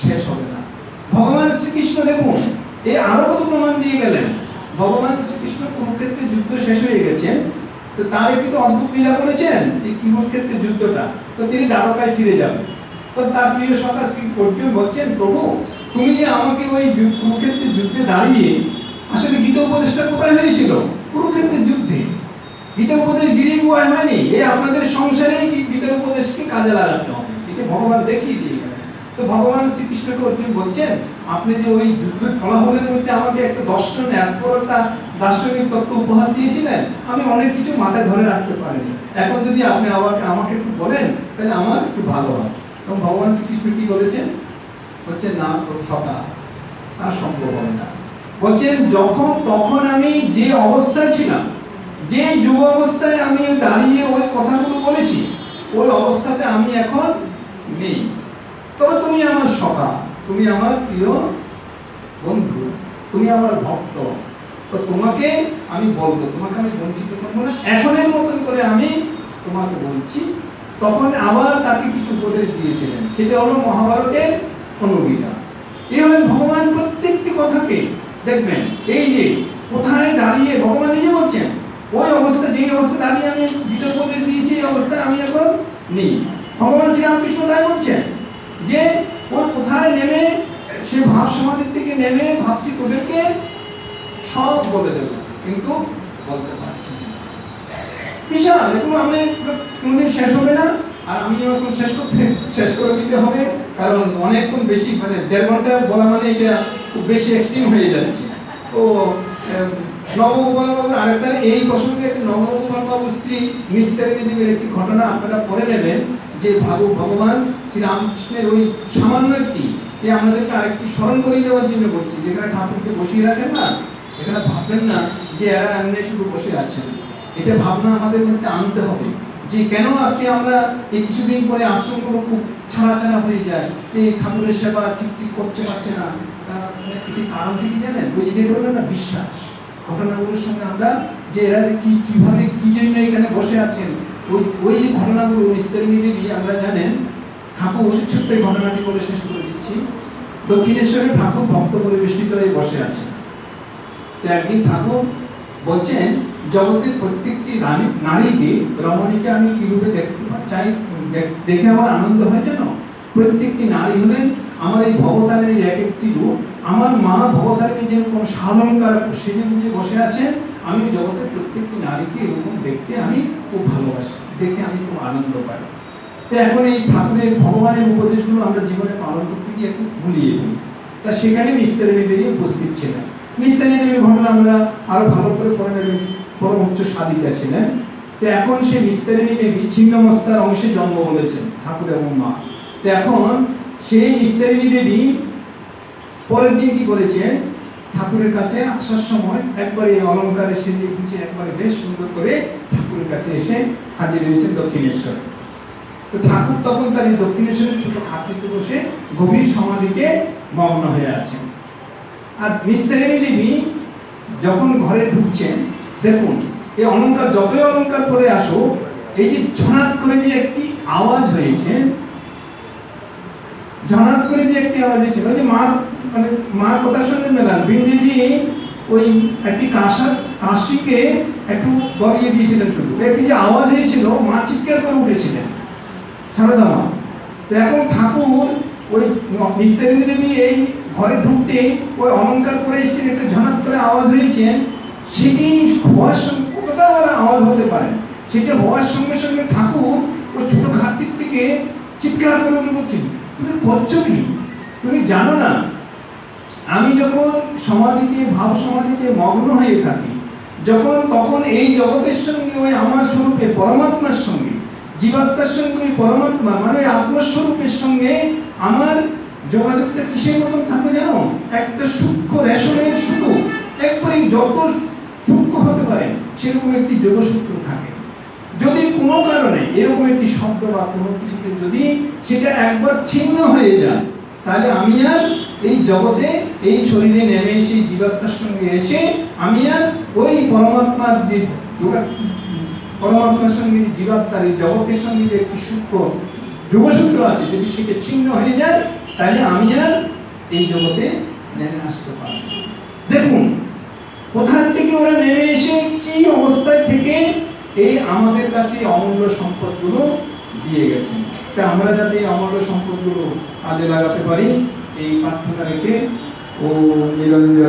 শেষ হবে না। ভগবান শ্রীকৃষ্ণ দেখুন, এই আরো কত প্রমাণ দিয়ে গেলেন। ভগবান শ্রীকৃষ্ণ কুরুক্ষেত্রের যুদ্ধ শেষ হয়ে গেছেন, তো তার একটু অদ্ভুত লীলা করেছেন এই কুরুক্ষেত্রের যুদ্ধটা। তো তিনি দ্বারকায় ফিরে যাবেন। তো তার প্রিয় সখা শ্রী অর্জুন বলছেন, প্রভু তুমি যে আমাকে ওই কুরুক্ষেত্রের যুদ্ধে দাঁড়িয়ে, আসলে গীতা উপদেশটা কোথায় হয়েছিল? কুরুক্ষেত্রের যুদ্ধে। গীতা উপদেশ গিরিয়ে গুয়ায় হয়নি, এই আপনাদের সংসারে গীতার উপদেশকে কাজে লাগাতে হবে, এটা ভগবান দেখিয়ে দিয়ে গেলেন। তো ভগবান শ্রীকৃষ্ণকে অর্জুন বলছেন, আপনি যে ওই যুদ্ধের ফলাফলের মধ্যে আমাকে একটা দর্শন, এক একটা দার্শনিক তত্ত্ব উপহার দিয়েছিলেন, আমি অনেক কিছু মাথায় ধরে রাখতে পারিনি। এখন যদি আপনি আমাকে একটু বলেন, তাহলে আমার একটু ভালো হয়। তখন ভগবান শ্রীকৃষ্ণ কি বলেছেন? বলছেন, না সখা, তা সম্ভব হবে না। বলছেন, তখন আমি যে অবস্থায় ছিলাম, যে যুব অবস্থায় আমি দাঁড়িয়ে ওই কথাগুলো বলেছি, ওই অবস্থাতে আমি এখন নেই। তবে তুমি আমার সখা, তুমি আমার প্রিয় বন্ধু, তুমি আমার ভক্ত, তো তোমাকে আমি বলবো, তোমাকে আমি বঞ্চিত করবো না, এখনের মতন করে আমি তোমাকে বলছি। তখন আবার তাকে কিছু উপদেশ দিয়েছিলেন, সেটা হলো মহাভারতের অনুগীতা। এই হলেন ভগবান প্রত্যেকটি কথাকে দেখবেন, এই যে কোথায় দাঁড়িয়ে ভগবান নিজে বলছেন, ওই অবস্থা, যে অবস্থা দাঁড়িয়ে আমি গীতা উপদেশ দিয়েছি, এই অবস্থায় আমি এখন নেই। ভগবান শ্রীরামকৃষ্ণ তাই বলছেন যে ও কোথায় নেমে, সে ভাব সমাধির থেকে নেমে ভাবছি তোদেরকে সব বলে দেবো, কিন্তু বলতে পারছি না। বিশাল, এগুলো আমি কোনদিন শেষ হবে না। আর আমিও এখন শেষ করে দিতে হবে, কারণ অনেকক্ষণ বেশি, মানে 1.5 ঘন্টা বলা মানে এটা খুব বেশি এক্সট্রিম হয়ে যাচ্ছে। তো নবগোপাল বাবুর আরেকটা, এই প্রসঙ্গে নবগোপাল বাবুর স্ত্রী নিস্তারিণী দেবীর একটি ঘটনা আপনারা পড়ে নেবেন, যে ভগবান শ্রীরামকৃষ্ণের ওই সামান্য একটি, আমাদেরকে আরেকটি স্মরণ করিয়ে দেওয়ার জন্য বলছি, যেখানে ঠাকুরকে বসিয়ে রাখেন না, এখানে ভাববেন না যে এরা এমনি শুধু বসে আছেন। এটা ভাবনা আমাদের মধ্যে আনতে হবে, যে কেন আজকে আমরা এই কিছুদিন পরে আশ্রমগুলো খুব ছাড়া হয়ে যায়, এই ঠাকুরের সেবা ঠিক করতে পারছে না। এটি কারণটি কি জানেন? ওই যেটা বললেন না, বিশ্বাস। ঘটনাগুলোর সঙ্গে আমরা যে এরা যে কিভাবে কি জন্য এখানে বসে আছেন, ওই যে ঘটনাগুলো নিস্তারিণী দেবী, আমরা জানেন ঠাকুর, ছোট্ট ঘটনাটি বলে শেষ করে দিচ্ছি। দক্ষিণেশ্বরে ঠাকুর ভক্ত পরিবেষ্টিত হয়ে বসে আছে। তো একদিন ঠাকুর বলছেন, জগতের প্রত্যেকটি নারীকে, রমণীকে আমি কি রূপে দেখতে চাই, দেখে আমার আনন্দ হয় যেন। প্রত্যেকটি নারী হলেন আমার এই ভবতারিণীর এক একটি রূপ। আমার মা ভবতারিণী যেরকম সালঙ্কার সেজে গুজে বসে আছেন, আমি জগতের প্রত্যেকটি নারীকে এরকম দেখতে আমি খুব ভালোবাসি, দেখে আমি খুব আনন্দ পাই। তো এখন এই ঠাকুরের ভগবানের উপদেশগুলো আমরা জীবনে পালন করতে গিয়ে একটু ভুলিয়ে দিই। তা সেখানে নিস্তারিণী দেবী উপস্থিত ছিলেন। নিস্তারিণী দেবীর ঘটনা আমরা আরো ভালো করে পড়ে নেবেন, পরম উচ্চ সাধিকা ছিলেন। তো এখন সে নিস্তারিণী দেবী ছিন্নমস্তার অংশে জন্ম বলেছেন ঠাকুর এবং মা। তো এখন সেই নিস্তারিণী দেবী পরের দিন কি করেছেন, ঠাকুরের কাছে আসার সময় একবারে অলঙ্কারে সেজে গুছিয়ে একবারে বেশ সুন্দর করে ঠাকুরের কাছে এসে হাজির হয়েছেন দক্ষিণেশ্বরে। তো ঠাকুর তখন তার এই দক্ষিণেশ্বরের ছোট খাটিতে বসে গভীর সমাধিতে মগ্ন হয়ে আছেন। আর নিস্তারিণী দেবী যখন ঘরে ঢুকছেন, দেখুন এই অলঙ্কার যতই অলঙ্কার পরে আসো, এই যে ঝনাত করে যে একটি আওয়াজ হয়েছে, ঝনাত করে যে একটি আওয়াজ হয়েছিল, যে মার কথার সঙ্গে মেলান। বিন্দেজি ওই একটি কাশিকে একটু গড়িয়ে দিয়েছিলেন, শুধু একটি যে আওয়াজ হয়েছিল, মা চিৎকার করে উঠেছিলেন সারদা মা। তো এখন ঠাকুর ওই নিস্তারিণী দেবী এই ঘরে ঢুকতে ওই অলঙ্কার করে এসেছেন, একটা ঝনাত করে আওয়াজ হয়েছেন। সেটি হওয়ার সঙ্গে কতটা আওয়াজ হতে পারে, সেটি হওয়ার সঙ্গে সঙ্গে ঠাকুর ওই ছোট ঘাটটির থেকে চিৎকার করে উঠে বলছেন, তুমি করছো কি? তুমি জানো না আমি যখন সমাধিতে, ভাব সমাধিতে মগ্ন হয়ে থাকি, তখন এই জগতের সঙ্গে ওই আমার স্বরূপে পরমাত্মার সঙ্গে, জীবাত্মার সঙ্গে ওই পরমাত্মা মানে আত্মস্বরূপের সঙ্গে আমার যোগাযোগটা কিসের মতন থাকে জানো? একটা সূক্ষ্ম রেশনের সুতো, একবারে যত সূক্ষ্ম হতে পারে সেরকম একটি যোগসূত্র থাকে। যদি কোনো কারণে এরকম একটি শব্দ বা কোনো কিছুতে যদি সেটা একবার ছিন্ন হয়ে যায়, তাহলে আমি আর এই জগতে, এই শরীরে নেমে এসে জীবাত্মার সঙ্গে এসে আমি আর ওই পরমাত্মার যে পরমাত্মার সঙ্গে জীবাত্মার এই জগতের সঙ্গে যে একটি সূক্ষ্ম যোগসূত্র আছে, যদি সেটা ছিন্ন হয়ে যায়, তাহলে আমি আর এই জগতে নেমে আসতে পারব। দেখুন কোথার থেকে ওরা নেমে এসে কি অবস্থায় থেকে এই আমাদের কাছে অমূল্য সম্পদগুলো দিয়ে গেছেন। তা আমরা যাতে এই অমূল্য সম্পদগুলো কাজে লাগাতে পারি, এই প্রার্থনা রেখে ও নিরঞ্জন